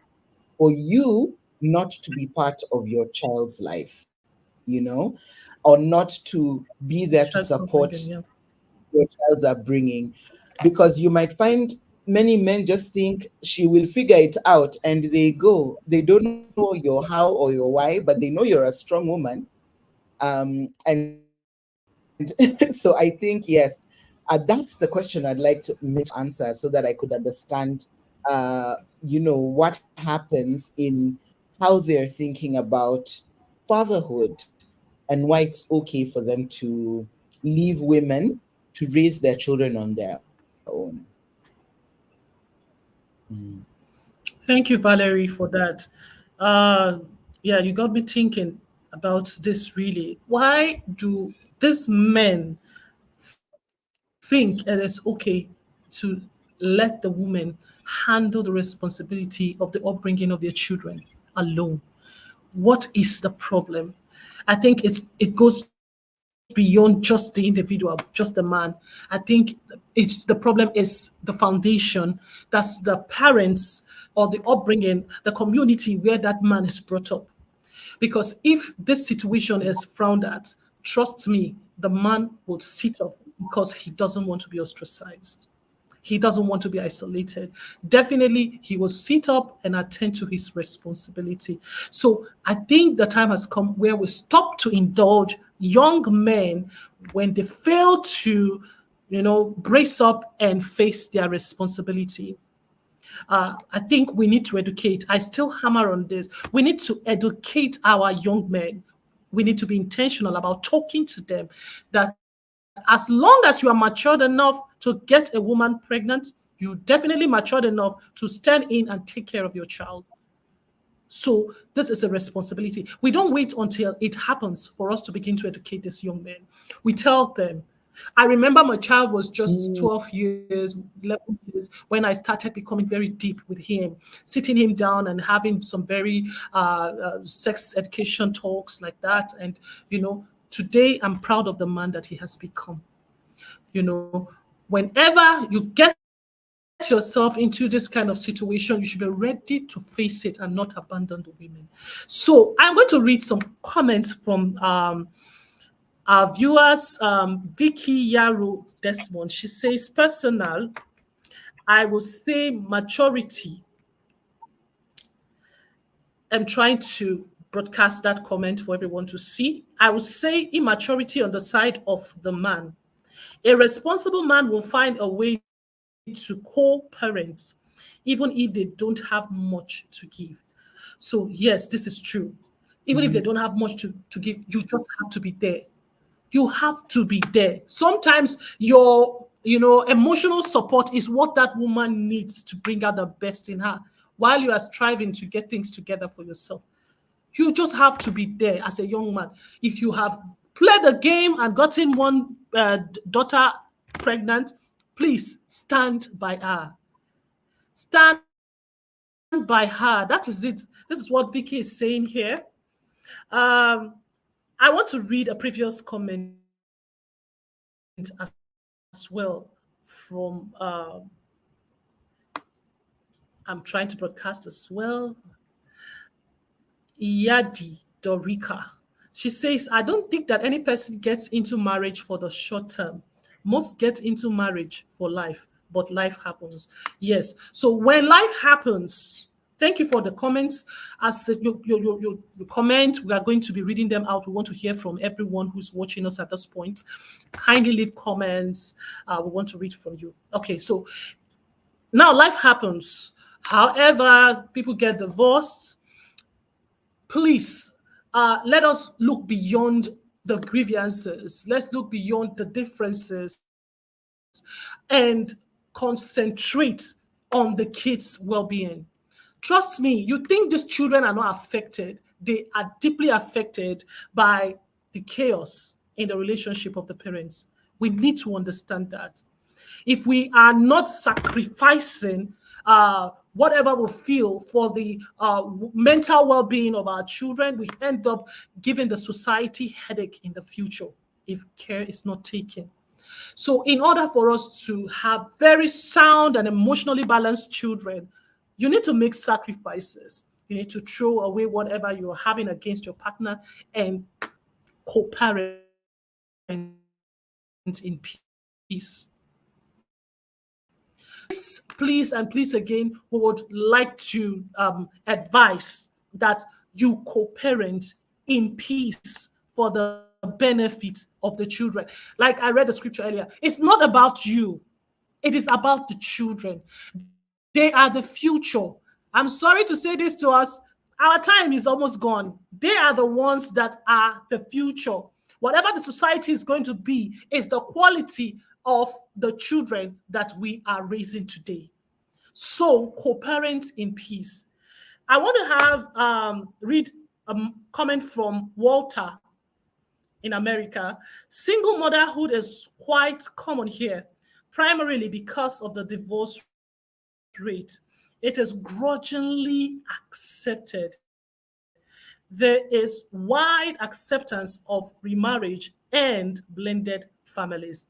for you not to be part of your child's life, you know, or not to be there to Child's support upbringing, yeah. your child's upbringing? Because you might find many men just think she will figure it out and they go. They don't know your how or your why, but they know you're a strong woman. And so I think, yes, that's the question I'd like to men to answer, so that I could understand, what happens in how they're thinking about fatherhood, and why it's okay for them to leave women to raise their children on their own. Mm. Thank you, Valerie, for that. Uh, yeah, you got me thinking about this really. Why do these men think it is okay to let the woman handle the responsibility of the upbringing of their children alone? What is the problem? I think it goes beyond just the individual, just the man. I think the problem is the foundation. That's the parents or the upbringing, the community where that man is brought up. Because if this situation is frowned at, trust me, the man would sit up because he doesn't want to be ostracized. He doesn't want to be isolated. Definitely, he will sit up and attend to his responsibility. So I think the time has come where we stop to indulge young men when they fail to, brace up and face their responsibility. I think we need to educate. I still hammer on this. We need to educate our young men. We need to be intentional about talking to them that as long as you are matured enough to get a woman pregnant, you definitely matured enough to stand in and take care of your child. So this is a responsibility. We don't wait until it happens for us to begin to educate these young men. We tell them. I remember my child was just Mm. 12 years, 11 years when I started becoming very deep with him, sitting him down and having some very sex education talks like that. And, today I'm proud of the man that he has become. Whenever you get yourself into this kind of situation, you should be ready to face it and not abandon the women. So I'm going to read some comments from our viewers. Vicky Yaro Desmond, she says, personal, I will say maturity. I'm trying to broadcast that comment for everyone to see. I will say immaturity on the side of the man. A responsible man will find a way to co-parent, even if they don't have much to give. So yes, this is true. Even if they don't have much to give, you just have to be there. You have to be there. Sometimes your emotional support is what that woman needs to bring out the best in her while you are striving to get things together for yourself. You just have to be there as a young man. If you have played the game and gotten one daughter pregnant, please stand by her. Stand by her. That is it. This is what Vicky is saying here. Um, I want to read a previous comment as well from I'm trying to broadcast as well. Yadi Dorika. She says, I don't think that any person gets into marriage for the short term. Most get into marriage for life, but life happens. Yes. So when life happens, thank you for the comments. As you comment, we are going to be reading them out. We want to hear from everyone who's watching us at this point. Kindly leave comments. We want to read from you. Okay, so now life happens. However, people get divorced. Please, let us look beyond the grievances. Let's look beyond the differences and concentrate on the kids' well-being. Trust me, you think these children are not affected. They are deeply affected by the chaos in the relationship of the parents. We need to understand that. If we are not sacrificing whatever we feel for the mental well-being of our children, we end up giving the society headache in the future if care is not taken. So in order for us to have very sound and emotionally balanced children, you need to make sacrifices. You need to throw away whatever you're having against your partner and co-parent in peace. Please and please again, we would like to advise that you co-parent in peace for the benefit of the children. Like I read the scripture earlier, it's not about you. It is about the children. They are the future. I'm sorry to say this to us. Our time is almost gone. They are the ones that are the future. Whatever the society is going to be is the quality of the children that we are raising today. So, co-parents in peace. I want to have read a comment from Walter in America. Single motherhood is quite common here, primarily because of the divorce rate. It is grudgingly accepted. There is wide acceptance of remarriage and blended families.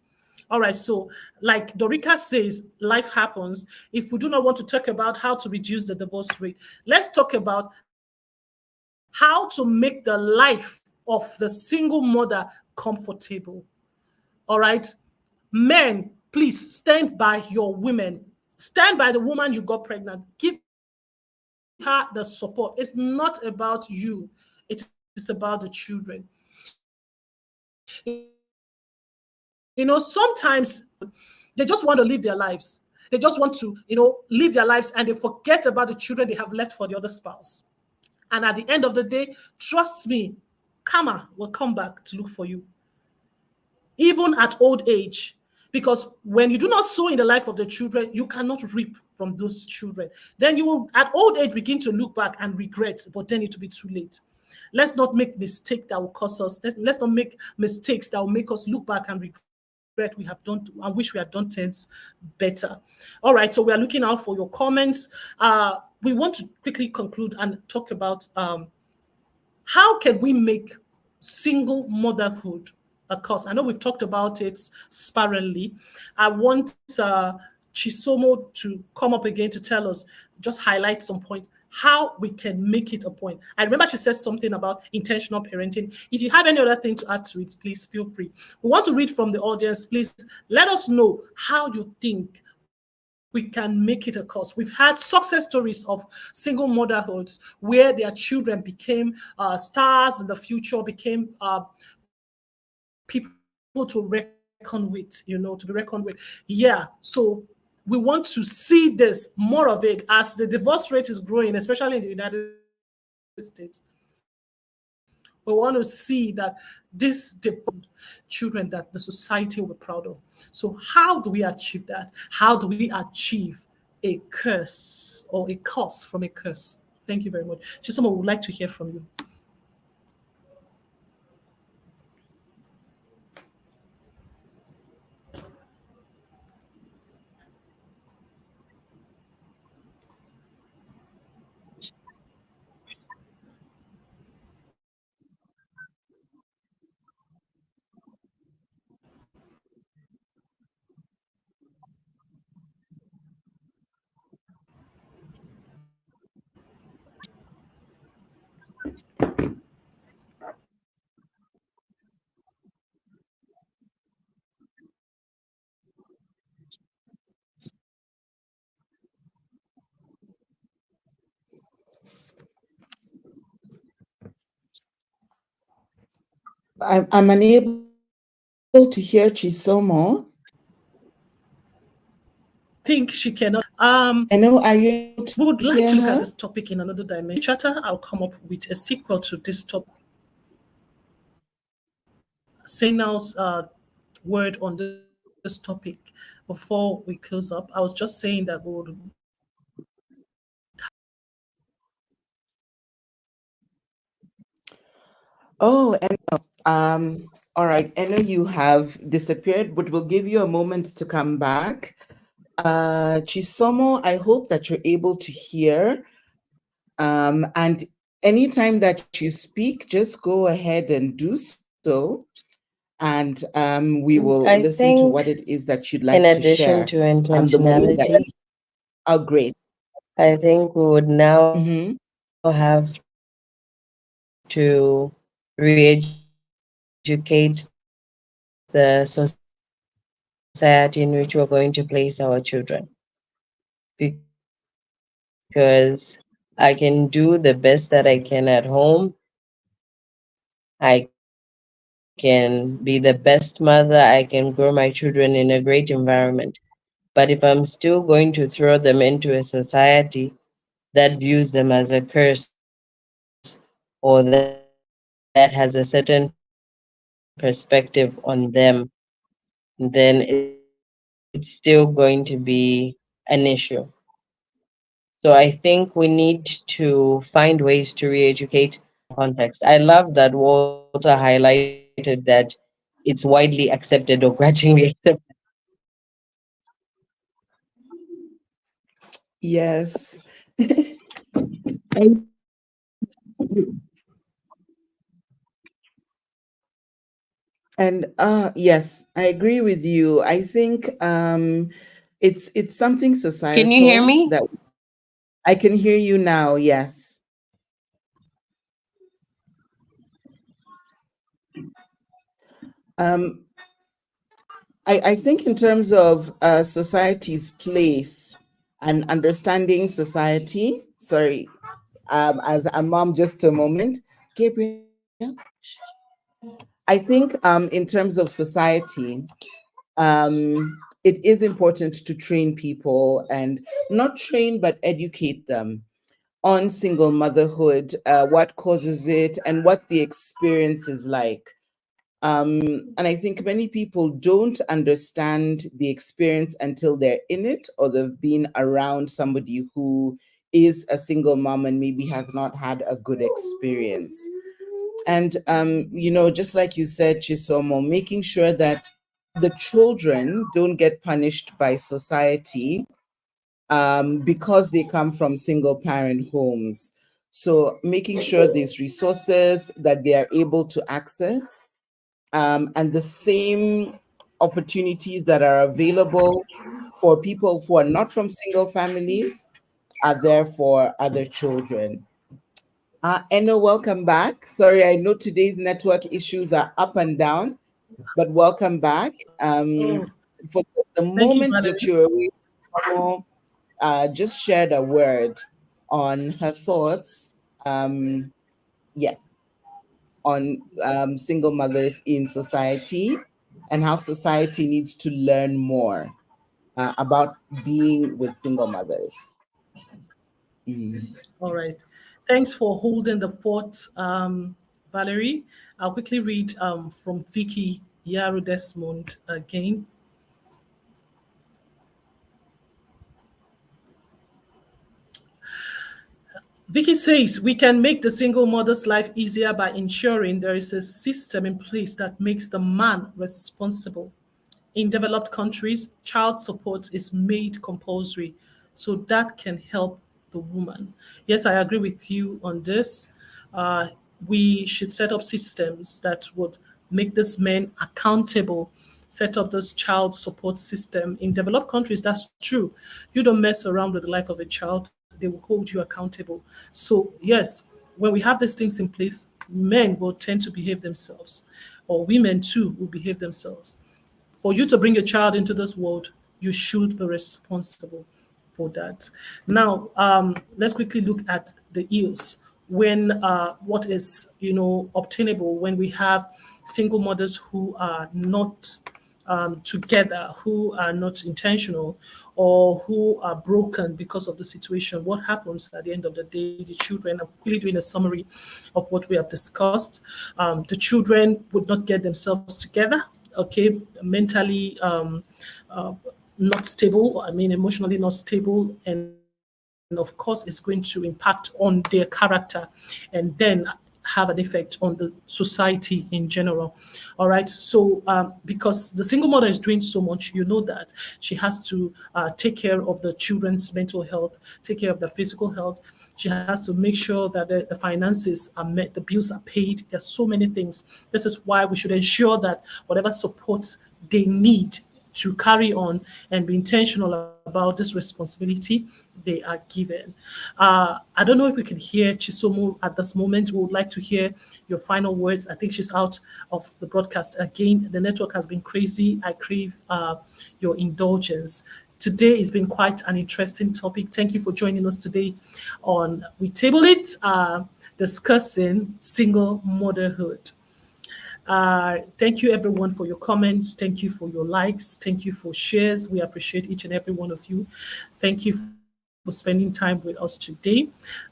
All right, so like Dorika says, life happens. If we do not want to talk about how to reduce the divorce rate, let's talk about how to make the life of the single mother comfortable. All right, men, please stand by your women. Stand by the woman you got pregnant. Give her the support. It's not about you, it is about the children. You know, sometimes they just want to live their lives. They just want to, live their lives and they forget about the children they have left for the other spouse. And at the end of the day, trust me, karma will come back to look for you even at old age. Because when you do not sow in the life of the children, you cannot reap from those children. Then you will, at old age, begin to look back and regret, but then it will be too late. Let's not make mistake that will cause us. Let's not make mistakes that will make us look back and regret we have done and wish we had done things better. All right, so we are looking out for your comments. We want to quickly conclude and talk about how can we make single motherhood a cause? I know we've talked about it sparingly. I want Chisomo to come up again to tell us, just highlight some points, how we can make it a point. I remember she said something about intentional parenting. If you have any other thing to add to it, please feel free. We want to read from the audience. Please let us know how you think we can make it a cause. We've had success stories of single motherhoods where their children became stars in the future, became people to reckon with, to be reckoned with. Yeah. So we want to see this, more of it, as the divorce rate is growing, especially in the United States. We want to see that this divorce children that the society will be proud of. So how do we achieve that? How do we achieve a curse or a cause from a curse? Thank you very much. Chisoma, we would like to hear from you. I'm unable to hear Chisomo. Think she cannot. I know, are you able to We would hear like to look her? at this topic in another dimension. Chatter, I'll come up with a sequel to this topic. Say now's word on this topic before we close up. I was just saying that we would Oh, and all right. I know you have disappeared, but we'll give you a moment to come back. Chisomo, I hope that you're able to hear. And anytime that you speak, just go ahead and do so. And we will I listen to what think, it is that you'd like in to addition share. to The moment that intentionality, oh, great. I think we would now Mm-hmm. have to re-educate the society in which we're going to place our children. Because I can do the best that I can at home. I can be the best mother. I can grow my children in a great environment. But if I'm still going to throw them into a society that views them as a curse or that has a certain perspective on them, then it's still going to be an issue. So I think we need to find ways to re-educate context. I love that Walter highlighted that it's widely accepted or grudgingly accepted. Yes. And yes, I agree with you. I think it's something Can you hear societal me? that I can hear you now. Yes. Um, I think in terms of society's place and understanding society. Sorry, as a mom, just a moment, Gabriel. I think in terms of society, it is important to train people and not train but educate them on single motherhood, what causes it, and what the experience is like. And I think many people don't understand the experience until they're in it or they've been around somebody who is a single mom and maybe has not had a good experience. And, just like you said, Chisomo, making sure that the children don't get punished by society because they come from single parent homes. So making sure there's resources that they are able to access, and the same opportunities that are available for people who are not from single families are there for other children. Enno, welcome back. Sorry, I know today's network issues are up and down, but welcome back. oh, For the thank you, moment that Valerie. you're away, just shared a word on her thoughts. Yes, on single mothers in society and how society needs to learn more about being with single mothers. Mm. All right. Thanks for holding the fort, Valerie. I'll quickly read from Vicky Yaro Desmond again. Vicky says we can make the single mother's life easier by ensuring there is a system in place that makes the man responsible. In developed countries, child support is made compulsory, so that can help the woman. Yes, I agree with you on this. Uh, we should set up systems that would make this men accountable, set up this child support system. In developed countries, that's true. You don't mess around with the life of a child, they will hold you accountable. So, yes, when we have these things in place, men will tend to behave themselves, or women too will behave themselves. For you to bring a child into this world, you should be responsible for that. Now, let's quickly look at the ills when what is obtainable when we have single mothers who are not together, who are not intentional, or who are broken because of the situation. What happens at the end of the day? The children, I'm quickly doing a summary of what we have discussed. The children would not get themselves together, okay, mentally uh, not stable, I mean, emotionally not stable, and of course, it's going to impact on their character and then have an effect on the society in general. All right. So, because the single mother is doing so much, that she has to take care of the children's mental health, take care of their physical health. She has to make sure that the finances are met, the bills are paid. There's so many things. This is why we should ensure that whatever support they need to carry on and be intentional about this responsibility they are given. I don't know if we can hear Chisomo at this moment. We would like to hear your final words. I think she's out of the broadcast again. The network has been crazy. I crave your indulgence. Today has been quite an interesting topic. Thank you for joining us today on We Table It, discussing single motherhood. Thank you, everyone, for your comments. Thank you for your likes. Thank you for shares. We appreciate each and every one of you. Thank you for spending time with us today.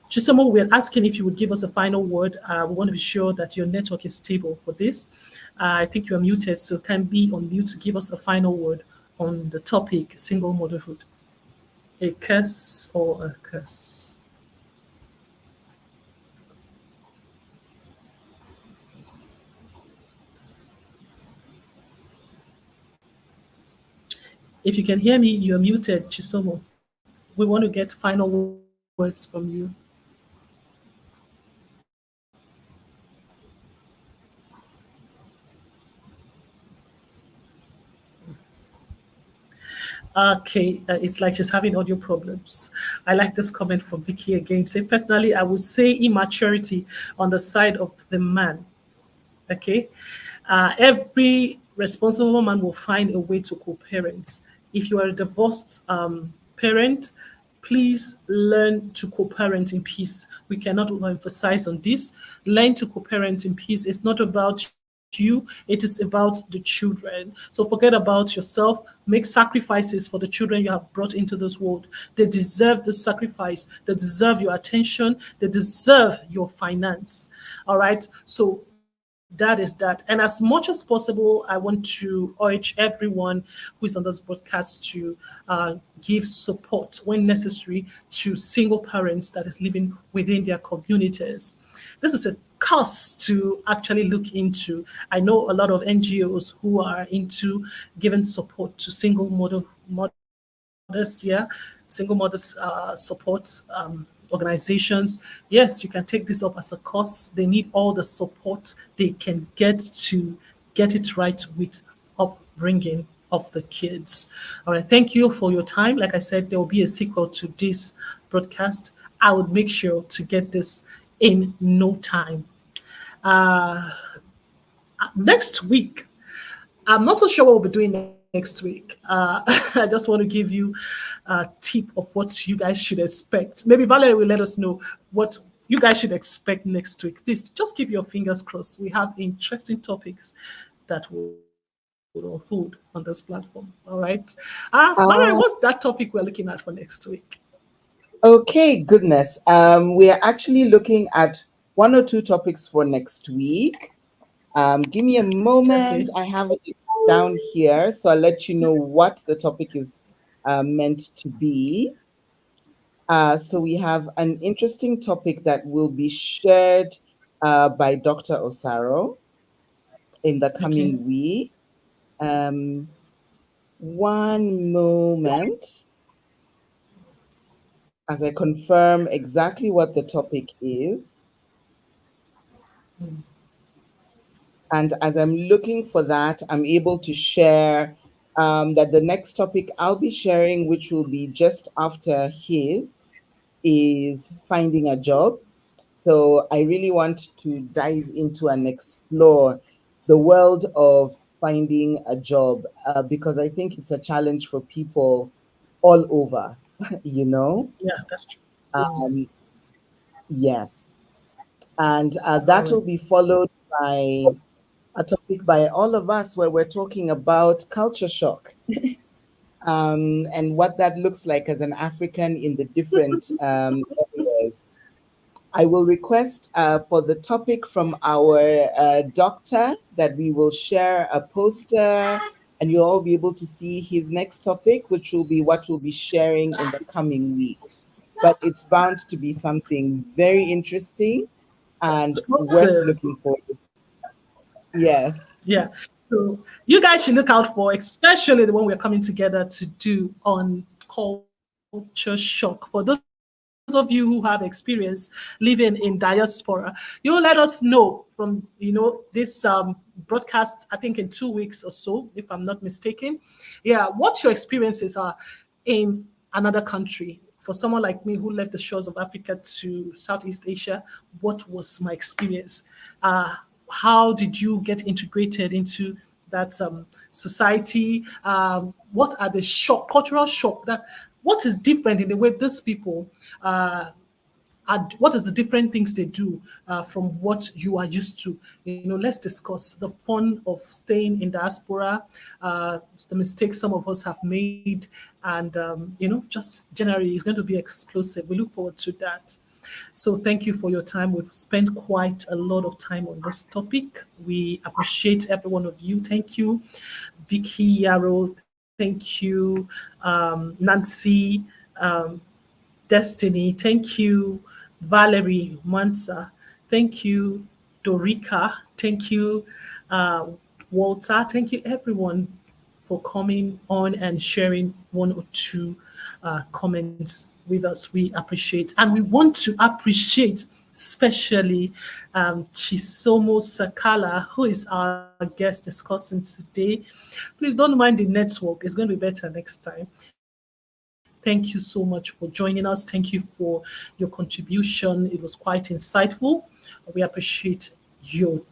Chisamo, we're asking if you would give us a final word. We want to be sure that your network is stable for this. I think you are muted, so can be on mute to give us a final word on the topic single motherhood. A curse or a curse? If you can hear me, you are muted, Chisomo. We want to get final words from you. Okay, it's like she's having audio problems. I like this comment from Vicky again. Say, personally, I would say immaturity on the side of the man. Okay, every responsible woman will find a way to co-parent. If you are a divorced parent, please learn to co-parent in peace. We cannot overemphasize on this. Learn to co-parent in peace. It's not about you, it is about the children. So forget about yourself. Make sacrifices for the children you have brought into this world. They deserve the sacrifice. They deserve your attention. They deserve your finance. All right. So that is that. And as much as possible, I want to urge everyone who is on this broadcast to give support when necessary to single parents that is living within their communities. This is a cause to actually look into. I know a lot of NGOs who are into giving support to mothers, yeah, single mothers support organizations. Yes, you can take this up as a cause. They need all the support they can get to get it right with upbringing of the kids. All right, thank you for your time. Like I said, there will be a sequel to this broadcast. I would make sure to get this in no time. Uh, Next week, I'm not so sure what we'll be doing next week. I just want to give you a tip of what you guys should expect. Maybe Valerie will let us know what you guys should expect next week. Please just keep your fingers crossed. We have interesting topics that will unfold on this platform. All right. Valerie, what's that Uh, topic we're looking at for next week? okay, goodness. We are actually looking at one or two topics for next week. Give me a moment. Okay. I have it down here, so I'll let you know what the topic is meant to be. So we have an interesting topic that will be shared by Dr. Osaro in the Okay. coming week. Um, one moment as I confirm exactly what the topic is. And as I'm looking for that, I'm able to share that the next topic I'll be sharing, which will be just after his, is finding a job. So I really want to dive into and explore the world of finding a job because I think it's a challenge for people all over, you know? Yeah, that's true. Um, yes. And All that right. will be followed by a topic by all of us where we're talking about culture shock, and what that looks like as an African in the different areas. I will request for the topic from our doctor that we will share a poster, and you'll all be able to see his next topic, which will be what we'll be sharing in the coming week. But it's bound to be something very interesting and worth Awesome. looking forward to. Yes. Yeah. So you guys should look out for, especially the one we're coming together to do on culture shock. For those of you who have experience living in diaspora, you will let us know from this broadcast. I think in 2 weeks or so, if I'm not mistaken. Yeah, what your experiences are in another country. For someone like me who left the shores of Africa to Southeast Asia, what was my experience? How did you get integrated into that society? What are the cultural shock that what is different in the way these people and what is the different things they do from what you are used to? Let's discuss the fun of staying in diaspora, the mistakes some of us have made, and just generally, it's going to be explosive. We look forward to that. So thank you for your time. We've spent quite a lot of time on this topic. We appreciate every one of you. Thank you, Vicky Yarrow. Thank you, Nancy. Um, Destiny. Thank you, Valerie Mansa. Thank you, Dorika. Thank you, uh, Walter. Thank you, everyone, for coming on and sharing one or two comments with us. We appreciate, and we want to appreciate especially Chisomo Sakala, who is our guest discussing today. Please don't mind the network; it's going to be better next time. Thank you so much for joining us. Thank you for your contribution. It was quite insightful. We appreciate your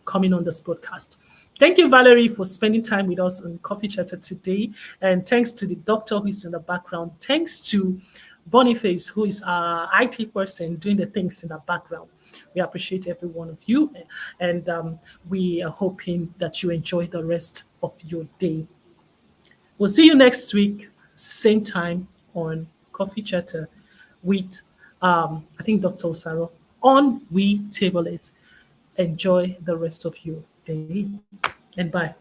coming on this broadcast. Thank you, Valerie, for spending time with us on Coffee Chatter today. And thanks to the doctor who is in the background. Thanks to Boniface, who is our IT person doing the things in the background. We appreciate every one of you. And we are hoping that you enjoy the rest of your day. We'll see you next week, same time on Coffee Chatter with, I think, Dr. Osaro on We Table It. Enjoy the rest of your day and bye.